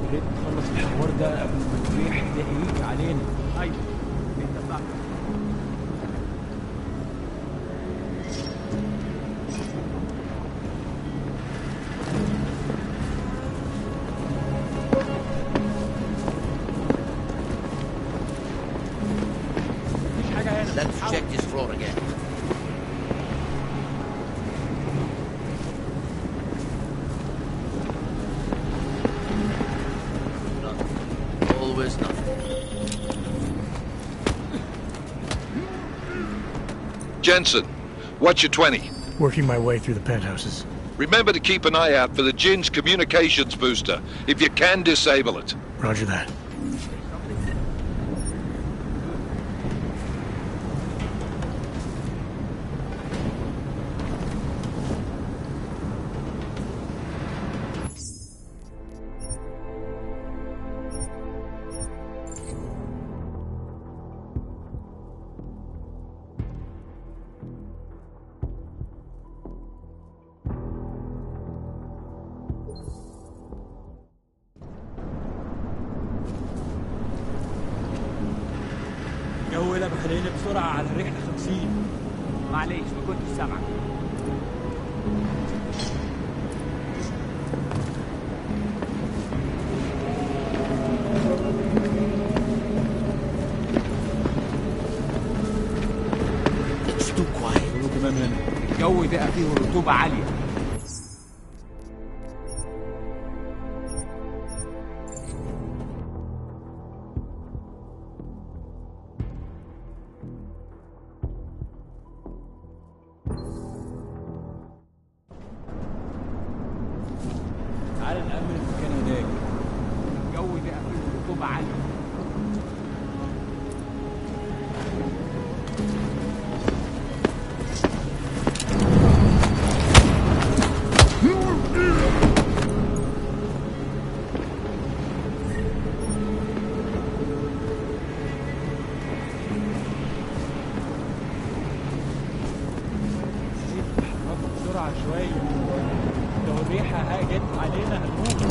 يا ريت نخلص الحوار ده قبل ما الريح ده يجي علينا. ايوه انت صح. مفيش حاجة هنا. Let's check this floor again. Nothing. Always nothing. Jensen, what's your 20? Working my way through the penthouses. Remember to keep an eye out for the Jin's communications booster. If you can, disable it. Roger that. الجو قلب خلينا بسرعة على الرحلة 50. معليش ما كنتش سامعك. It's too quiet. كله كمان هنا. الجو بقى فيه رطوبة عالية. تعال نأمن المكان هناك. الجو بقى فيه رطوبة عالية. نتحرك بسرعة شوية. لو الريحة هاجت علينا هنموت.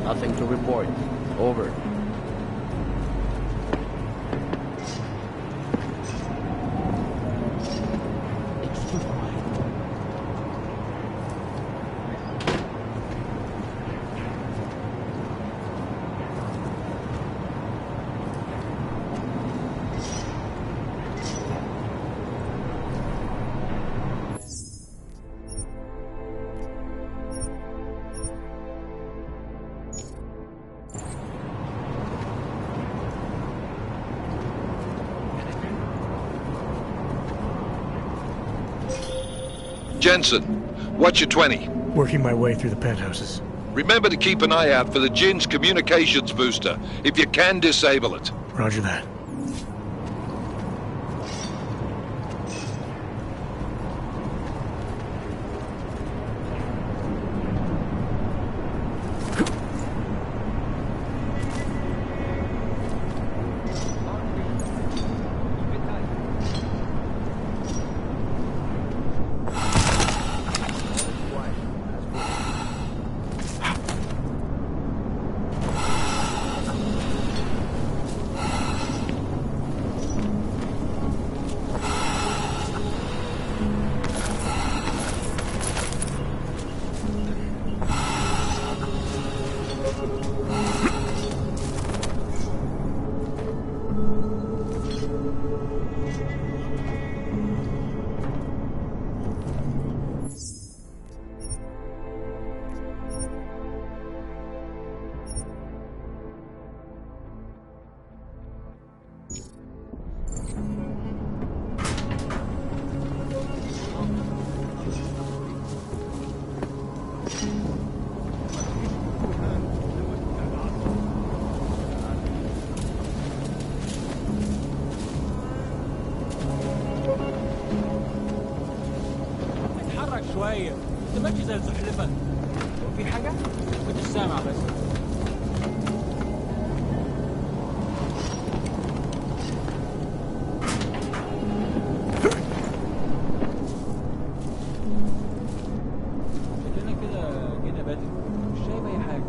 Nothing to report. Over. Jensen, what's your 20? Working my way through the penthouses. Remember to keep an eye out for the Jinn's communications booster, if you can disable it. Roger that. شوية، انت ماشي زي الزحلفة. هو في حاجة؟ كنت سامع بس. شكلنا كده جينا بدري، مش شايف أي حاجة.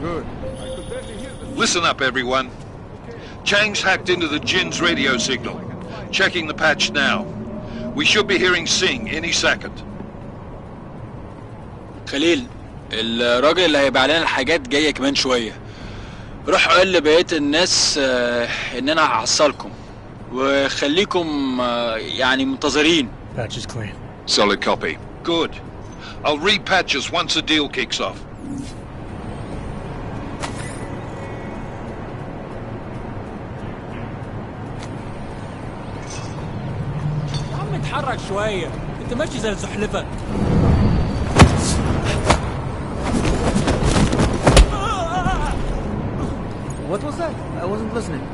Good. Listen up, everyone. Chang's hacked into the Jinn's radio signal. Checking the patch now. We should be hearing Sing any second. خليل، الراجل اللي هيبيع لنا الحاجات جاية كمان شوية. روح قول لبقية الناس ان انا هحصلكم وخليكم يعني منتظرين. Patch is clean. Solid copy. Good. I'll repatch us once the deal kicks off. يا عم اتحرك شوية، انت ماشي زي الزحلفة. What was that? I wasn't listening.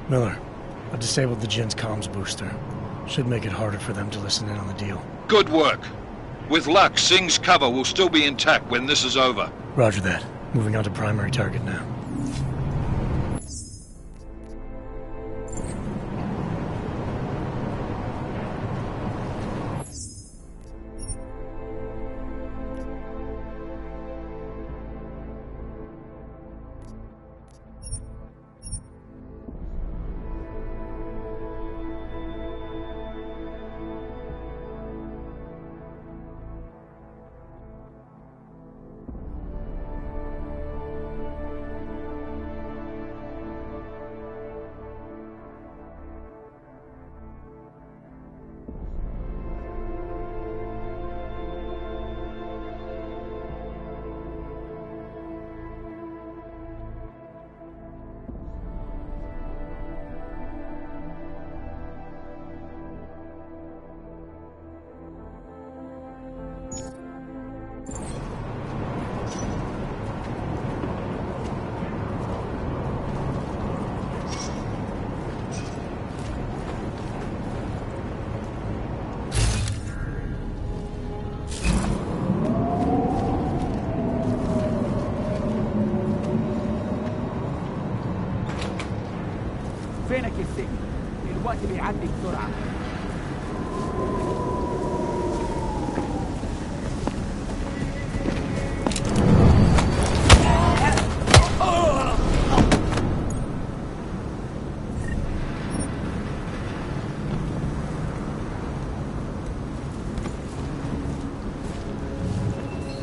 Miller, I've disabled the Jin's comms booster. Should make it harder for them to listen in on the deal. Good work. With luck, Singh's cover will still be intact when this is over. Roger that. Moving on to primary target now. فينك يا سيف؟ الوقت بيعدي بسرعة.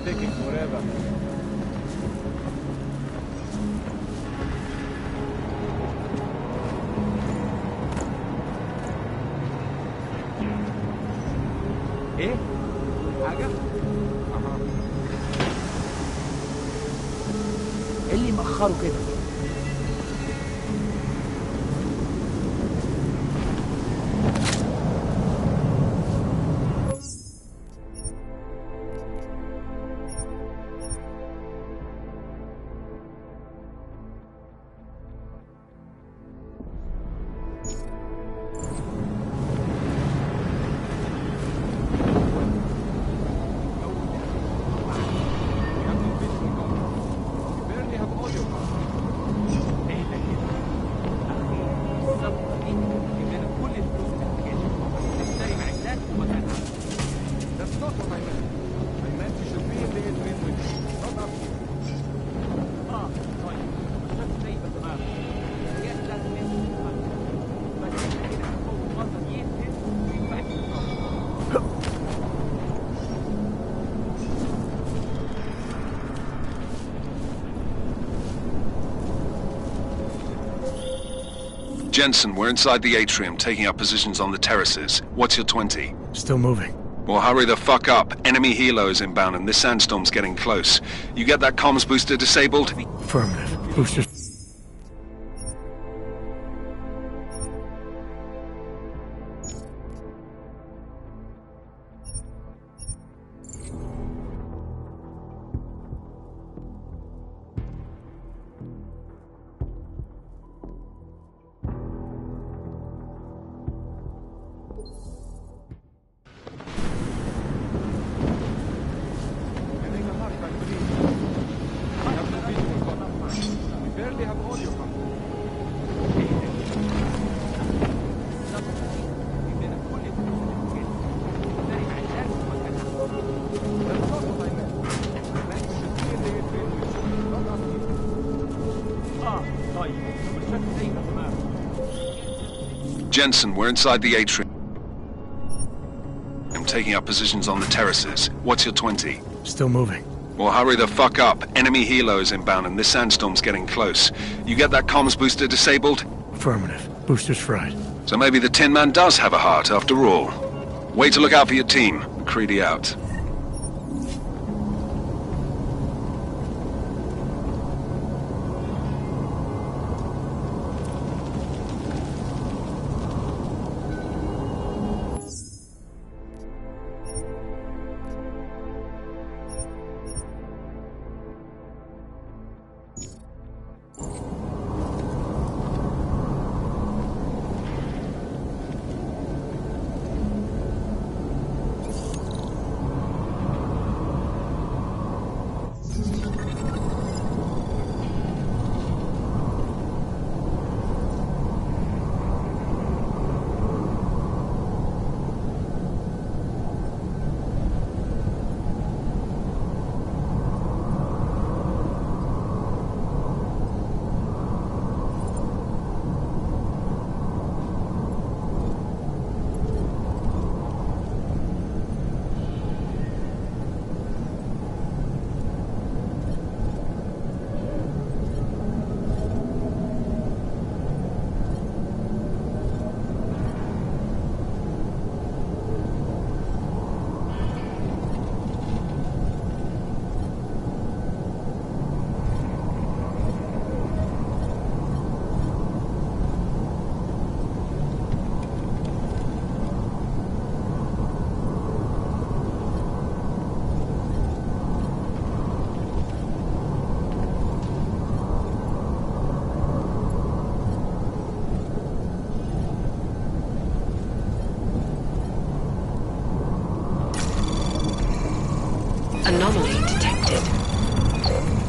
Taking forever. ايه؟ حاجة؟ اها. ايه اللي مأخره كده؟ Jensen, we're inside the atrium, taking up positions on the terraces. What's your 20? Still moving. Well, hurry the fuck up. Enemy helo is inbound and this sandstorm's getting close. You get that comms booster disabled? Affirmative. Boosters. Jensen, we're inside the atrium. I'm taking up positions on the terraces. What's your 20? Still moving. Well, hurry the fuck up. Enemy helo is inbound and this sandstorm's getting close. You get that comms booster disabled? Affirmative. Boosters fried. So maybe the Tin Man does have a heart after all. Way to look out for your team. McCready out.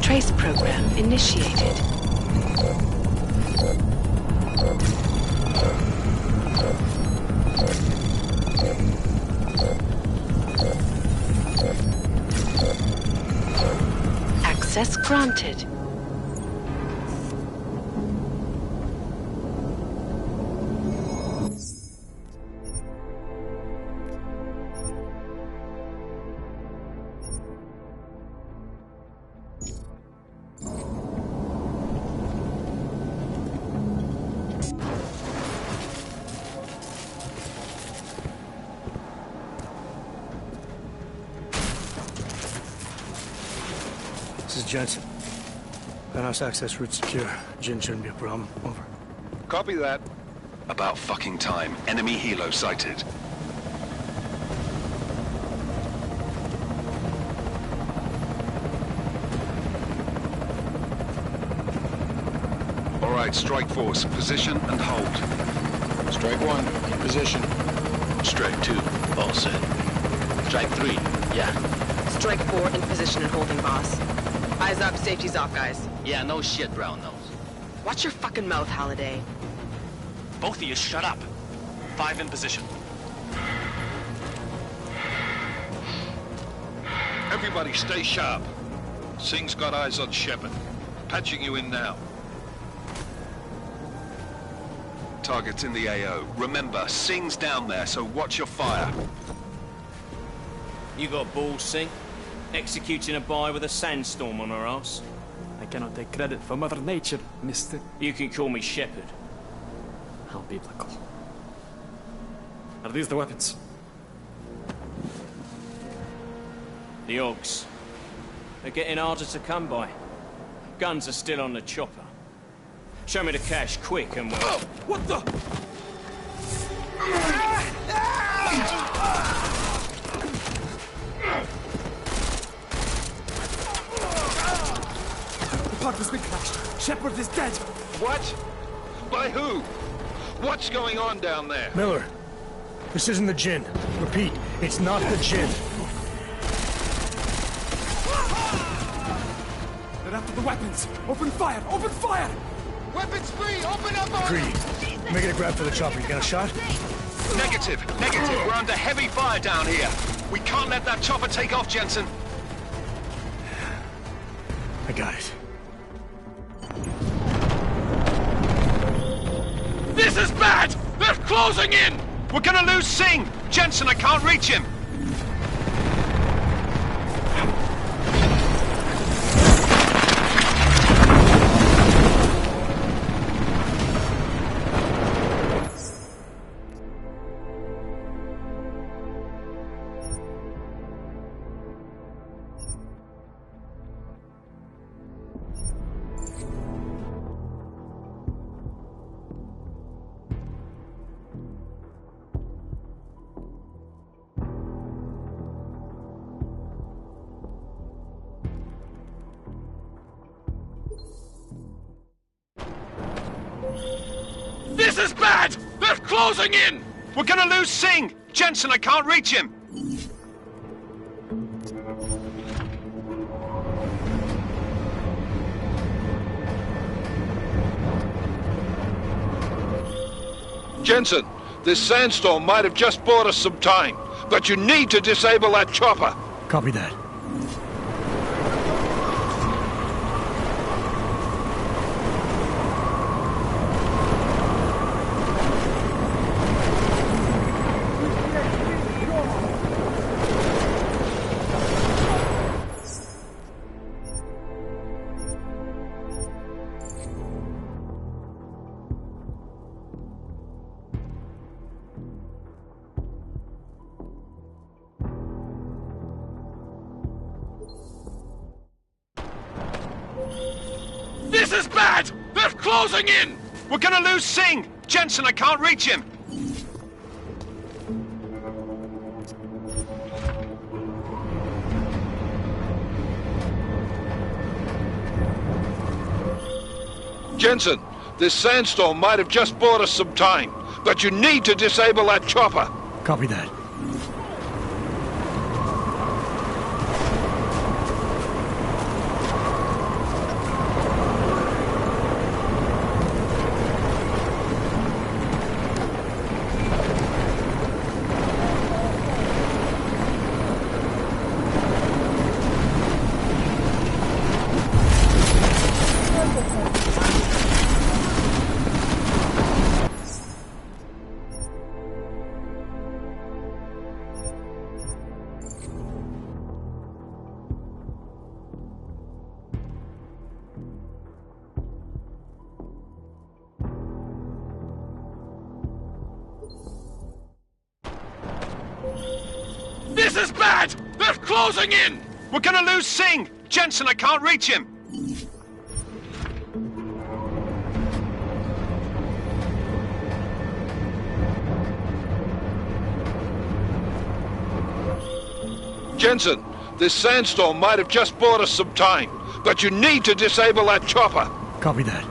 Trace program initiated. Access granted. This is Jensen. Penthouse access route secure. Jin shouldn't be a problem. Over. Copy that. About fucking time. Enemy helo sighted. All right, strike force. Position and hold. Strike 1, in position. Strike 2, all set. Strike 3, yeah. Strike 4 in position and holding, boss. Eyes up, safety's off, guys. Yeah, no shit, brown nose. Watch your fucking mouth, Halliday. Both of you shut up. 5 in position. Everybody stay sharp. Singh's got eyes on Shepard. Patching you in now. Target's in the AO. Remember, Singh's down there, so watch your fire. You got balls, Singh? Executing a buy with a sandstorm on her ass? I cannot take credit for Mother Nature, mister. You can call me Shepard. How biblical. Are these the weapons? The Augs. They're getting harder to come by. Guns are still on the chopper. Show me the cash, quick, and we'll... Oh, what the? The park has been crashed. Shepard is dead. What? By who? What's going on down there? Miller, this isn't the Jinn. Repeat, it's not the Jinn. They're after the weapons. Open fire! Open fire! Weapons free! Open up on Greedy, making a grab for the chopper. You got a shot? Negative. We're under heavy fire down here. We can't let that chopper take off, Jensen. I got it. This is bad! They're closing in! We're gonna lose Singh! Jensen, I can't reach him! This is bad! They're closing in! We're gonna lose Singh! Jensen, I can't reach him! Jensen, this sandstorm might have just bought us some time, but you need to disable that chopper. Copy that. This is bad! They're closing in! We're gonna lose Singh! Jensen, I can't reach him! Jensen, this sandstorm might have just bought us some time, but you need to disable that chopper. Copy that. closing in! We're gonna lose Singh! Jensen, I can't reach him! Jensen, this sandstorm might have just bought us some time, but you need to disable that chopper. Copy that.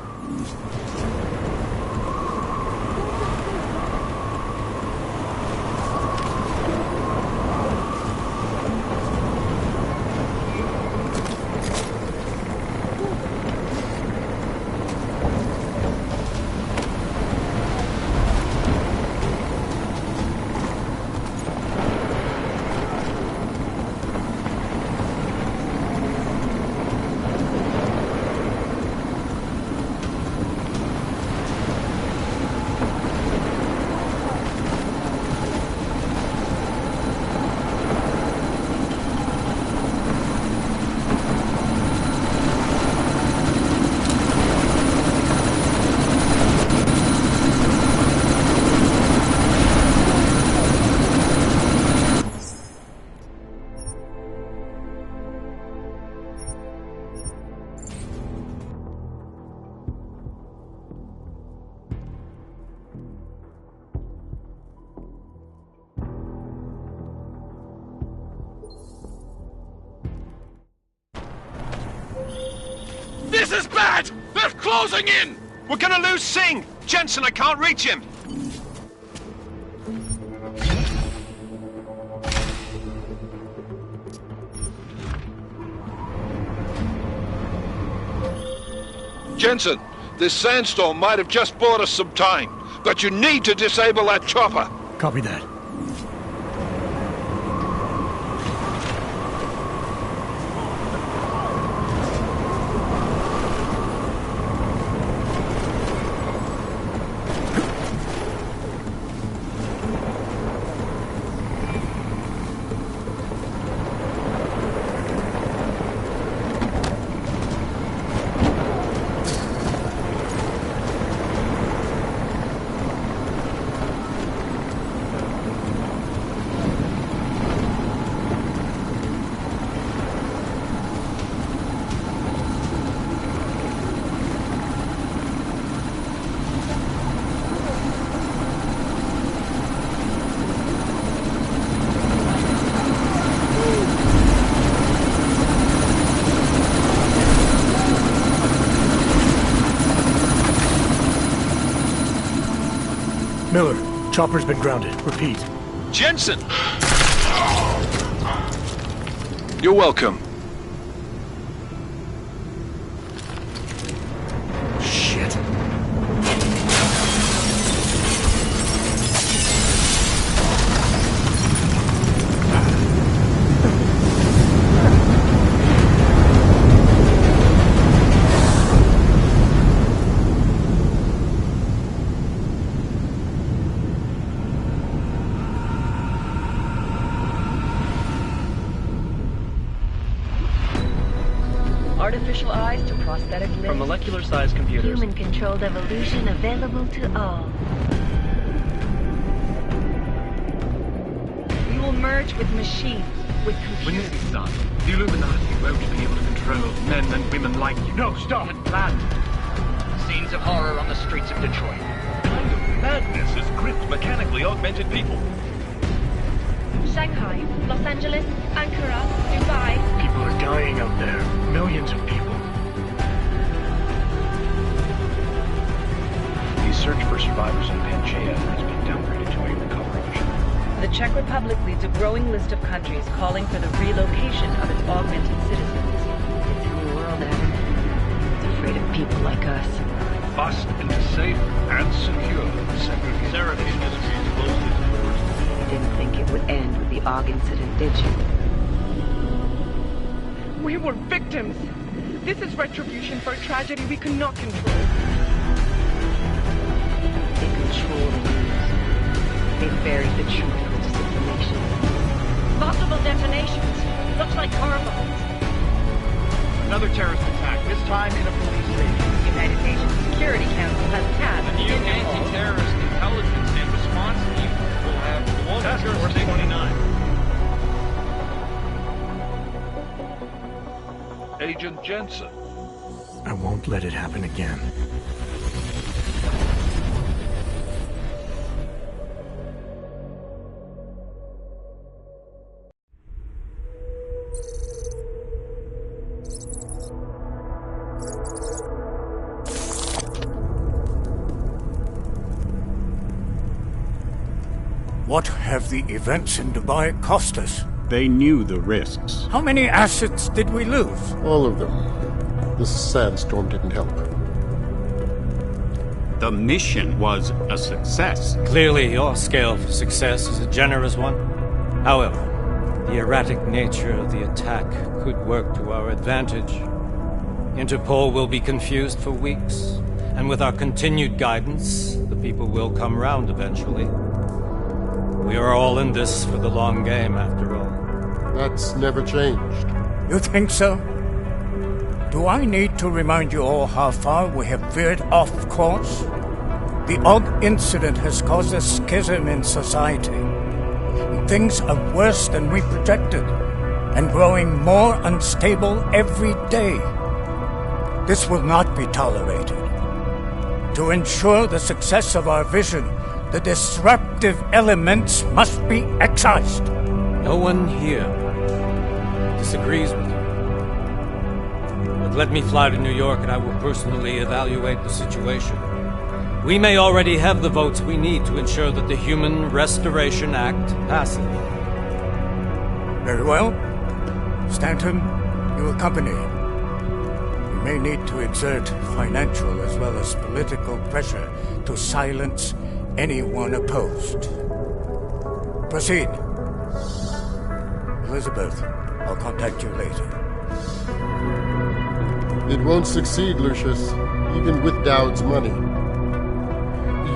This is bad! They're closing in! We're gonna lose Singh! Jensen, I can't reach him! Jensen, this sandstorm might have just bought us some time, but you need to disable that chopper. Copy that. Miller, chopper's been grounded. Repeat. Jensen! You're welcome. Shit. Artificial eyes to prosthetic limbs. From molecular-sized computers. Human-controlled evolution available to all. We will merge with machines, with computers. When this is done, the Illuminati won't be able to control men and women like you. No, stop! And planned. Scenes of horror on the streets of Detroit. Kind of madness has gripped mechanically augmented people. Shanghai, Los Angeles, Ankara, Dubai. People are dying out there. Millions of people. The search for survivors in Panchaea has been downgraded to a recovery mission. The Czech Republic leads a growing list of countries calling for the relocation of its augmented citizens. It's a new world, Adam. It's afraid of people like us. Bust into safe and secure segregation. Seraphine Industries closed its doors. You didn't think it would end with the AUG incident, did you? We were victims. This is retribution for a tragedy we cannot control. They control the news. They buried the truth with disinformation. Multiple detonations. Looks like car bombs. Another terrorist attack, this time in a police station. The United Nations Security Council has passed The new anti-terrorist intelligence and response team will have Task Force 29. Agent Jensen. I won't let it happen again. What have the events in Dubai cost us? They knew the risks. How many assets did we lose? All of them. This sandstorm didn't help. The mission was a success. Clearly, your scale for success is a generous one. However, the erratic nature of the attack could work to our advantage. Interpol will be confused for weeks, and with our continued guidance, the people will come round eventually. We are all in this for the long game, after all. That's never changed. You think so? Do I need to remind you all how far we have veered off course? The Og incident has caused a schism in society. Things are worse than we projected, and growing more unstable every day. This will not be tolerated. To ensure the success of our vision, the disruptive elements must be excised. No one here disagrees with you. But let me fly to New York and I will personally evaluate the situation. We may already have the votes we need to ensure that the Human Restoration Act passes. Very well. Stanton, you accompany him. We may need to exert financial as well as political pressure to silence anyone opposed. Proceed. Elizabeth, I'll contact you later. It won't succeed, Lucius, even with Dowd's money.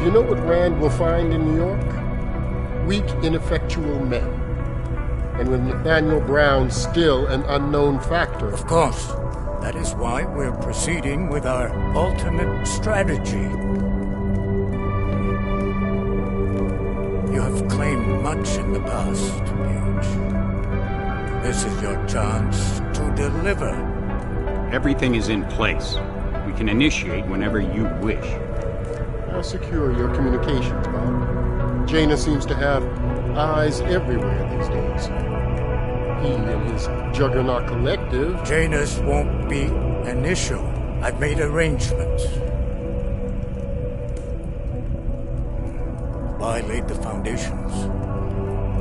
You know what Rand will find in New York? Weak, ineffectual men. And with Nathaniel Brown still an unknown factor. Of course. That is why we're proceeding with our alternate strategy. You have claimed much in the past, Paige. This is your chance to deliver. Everything is in place. We can initiate whenever you wish. How secure your communications, Bob? Jaina seems to have eyes everywhere these days. He and his Juggernaut Collective... Jaina's won't be an issue. I've made arrangements. I laid the foundations.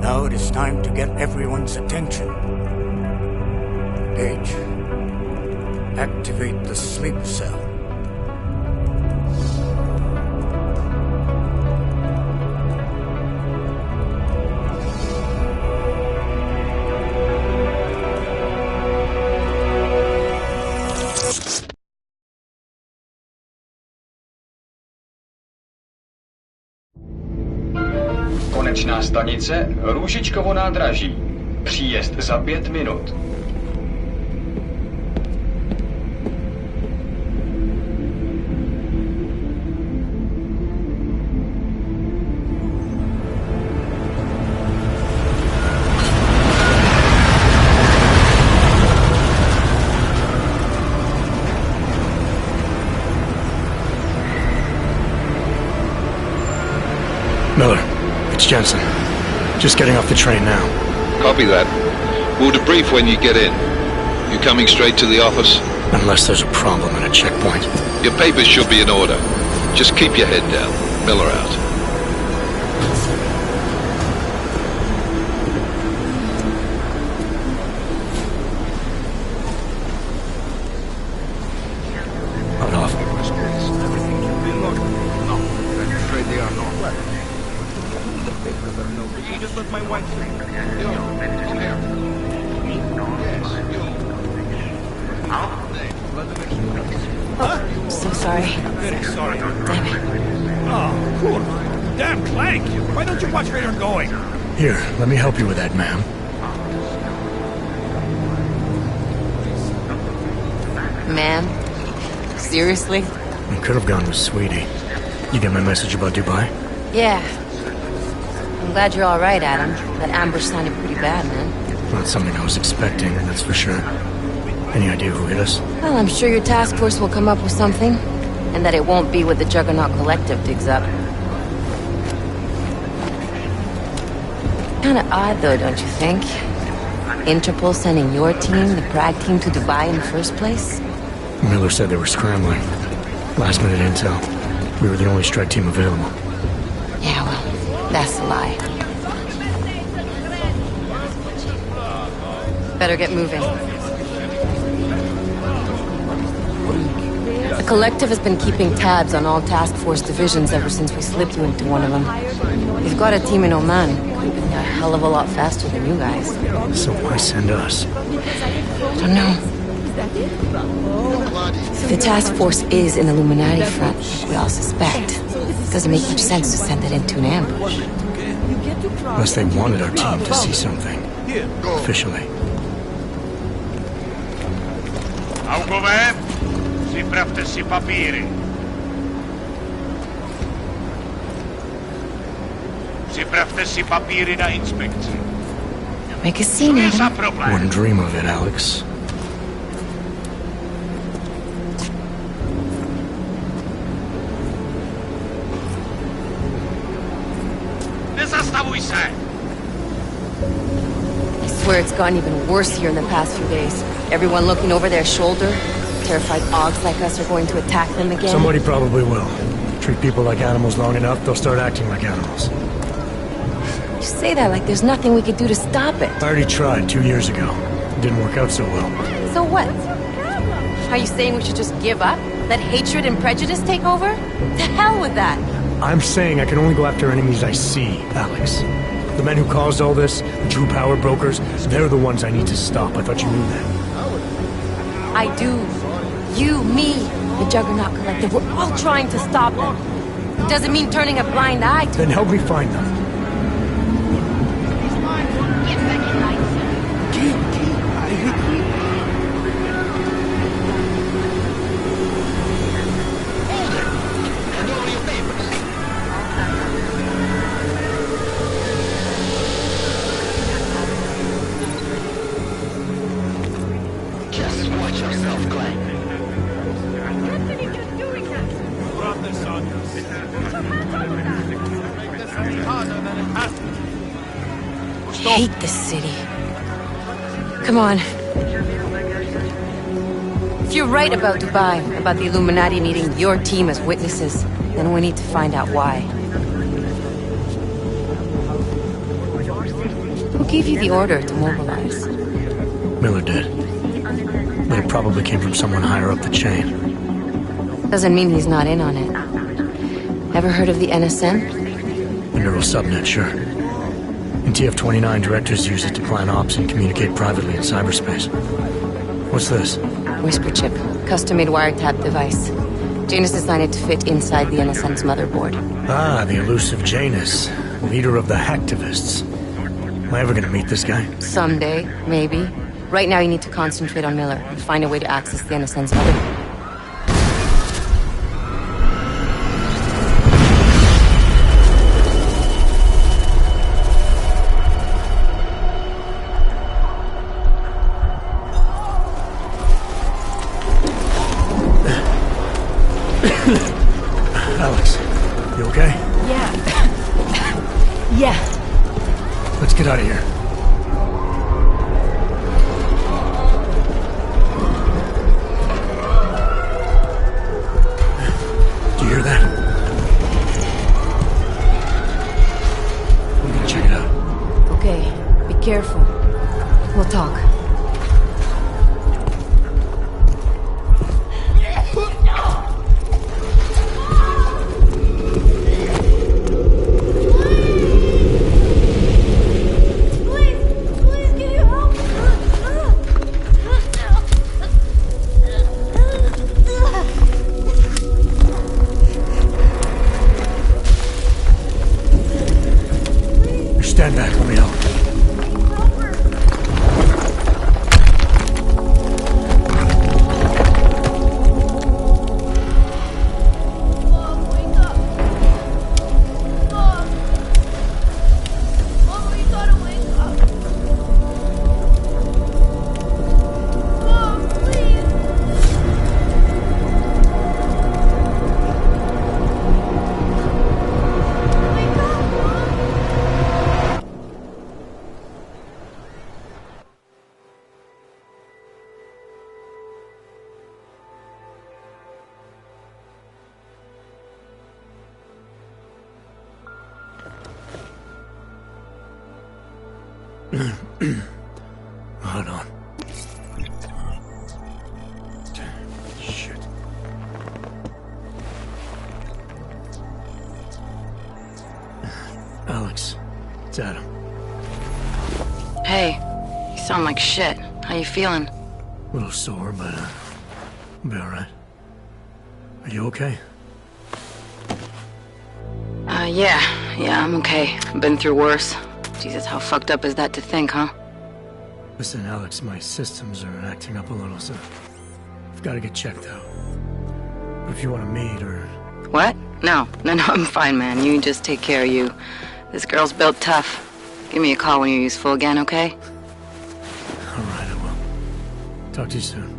Now it is time to get everyone's attention. Paige, activate the sleep cell. Konečná stanice Růžičkovo nádraží. Příjezd za 5 minut. Miller, it's Jensen. Just getting off the train now. Copy that. We'll debrief when you get in. You coming straight to the office? Unless there's a problem at a checkpoint. Your papers should be in order. Just keep your head down. Miller out. Right off. Everything can be looked. No, I'm afraid they are not. What? The papers are no good. You just let my wife say. Yo, come here. Yes, yo. Oh, so sorry. Very sorry. Damn it. Oh, cool. Damn clank! Why don't you watch where you're going? Here, let me help you with that, ma'am. Ma'am? Seriously? I could have gone with Sweetie. You get my message about Dubai? Yeah. I'm glad you're alright, Adam. That ambush sounded pretty bad, man. Not something I was expecting, that's for sure. Any idea who hit us? Well, I'm sure your task force will come up with something. And that it won't be what the Juggernaut Collective digs up. Kinda odd though, don't you think? Interpol sending your team, the Prague team, to Dubai in the first place? Miller said they were scrambling. Last minute intel. We were the only strike team available. Yeah, well, that's a lie. Better get moving. The Collective has been keeping tabs on all task force divisions ever since we slipped you into one of them. They've got a team in Oman, moving a hell of a lot faster than you guys. So why send us? I don't know. If the task force is an Illuminati front, we all suspect. It doesn't make much sense to send it into an ambush. Unless they wanted our team to see something. Officially. Augově, připravte si papíry. Připravte si papíry na inspekci. Make a scene, Adam. Wouldn't dream of it, Alex. Nezastavuj se! I swear it's gotten even worse here in the past few days. Everyone looking over their shoulder. Terrified Augs like us are going to attack them again. Somebody probably will. Treat people like animals long enough, they'll start acting like animals. You say that like there's nothing we could do to stop it. I already tried 2 years ago. It didn't work out so well. So what? Are you saying we should just give up? Let hatred and prejudice take over? To hell with that! I'm saying I can only go after enemies I see, Alex. The men who caused all this, the true power brokers, they're the ones I need to stop. I thought you knew that. I do. You, me, the Juggernaut Collective, we're all trying to stop them. It doesn't mean turning a blind eye to Then help me find them. I hate this city. Come on. If you're right about Dubai, about the Illuminati needing your team as witnesses, then we need to find out why. Who gave you the order to mobilize? Miller did. But it probably came from someone higher up the chain. Doesn't mean he's not in on it. Ever heard of the NSN? The neural subnet, sure. In TF-29, directors use it to plan ops and communicate privately in cyberspace. What's this? Whisper chip. Custom-made wiretap device. Janus designed it to fit inside the NSN's motherboard. Ah, the elusive Janus. Leader of the hacktivists. Am I ever gonna meet this guy? Someday, maybe. Right now you need to concentrate on Miller and find a way to access the NSN's motherboard. Alex, you okay? Yeah. Yeah. Let's get out of here. Do you hear that? I'm gonna check it out. Okay, be careful. We'll talk. Hold on. Shit. Alex, it's Adam. Hey, you sound like shit. How you feeling? A little sore, but I'll be alright. Are you okay? Yeah, I'm okay. I've been through worse. Jesus, how fucked up is that to think, huh? Listen, Alex, my systems are acting up a little, so I've got to get checked out. But if you want to meet or... What? No, I'm fine, man. You just take care of you. This girl's built tough. Give me a call when you're useful again, okay? Alright, I will. Talk to you soon.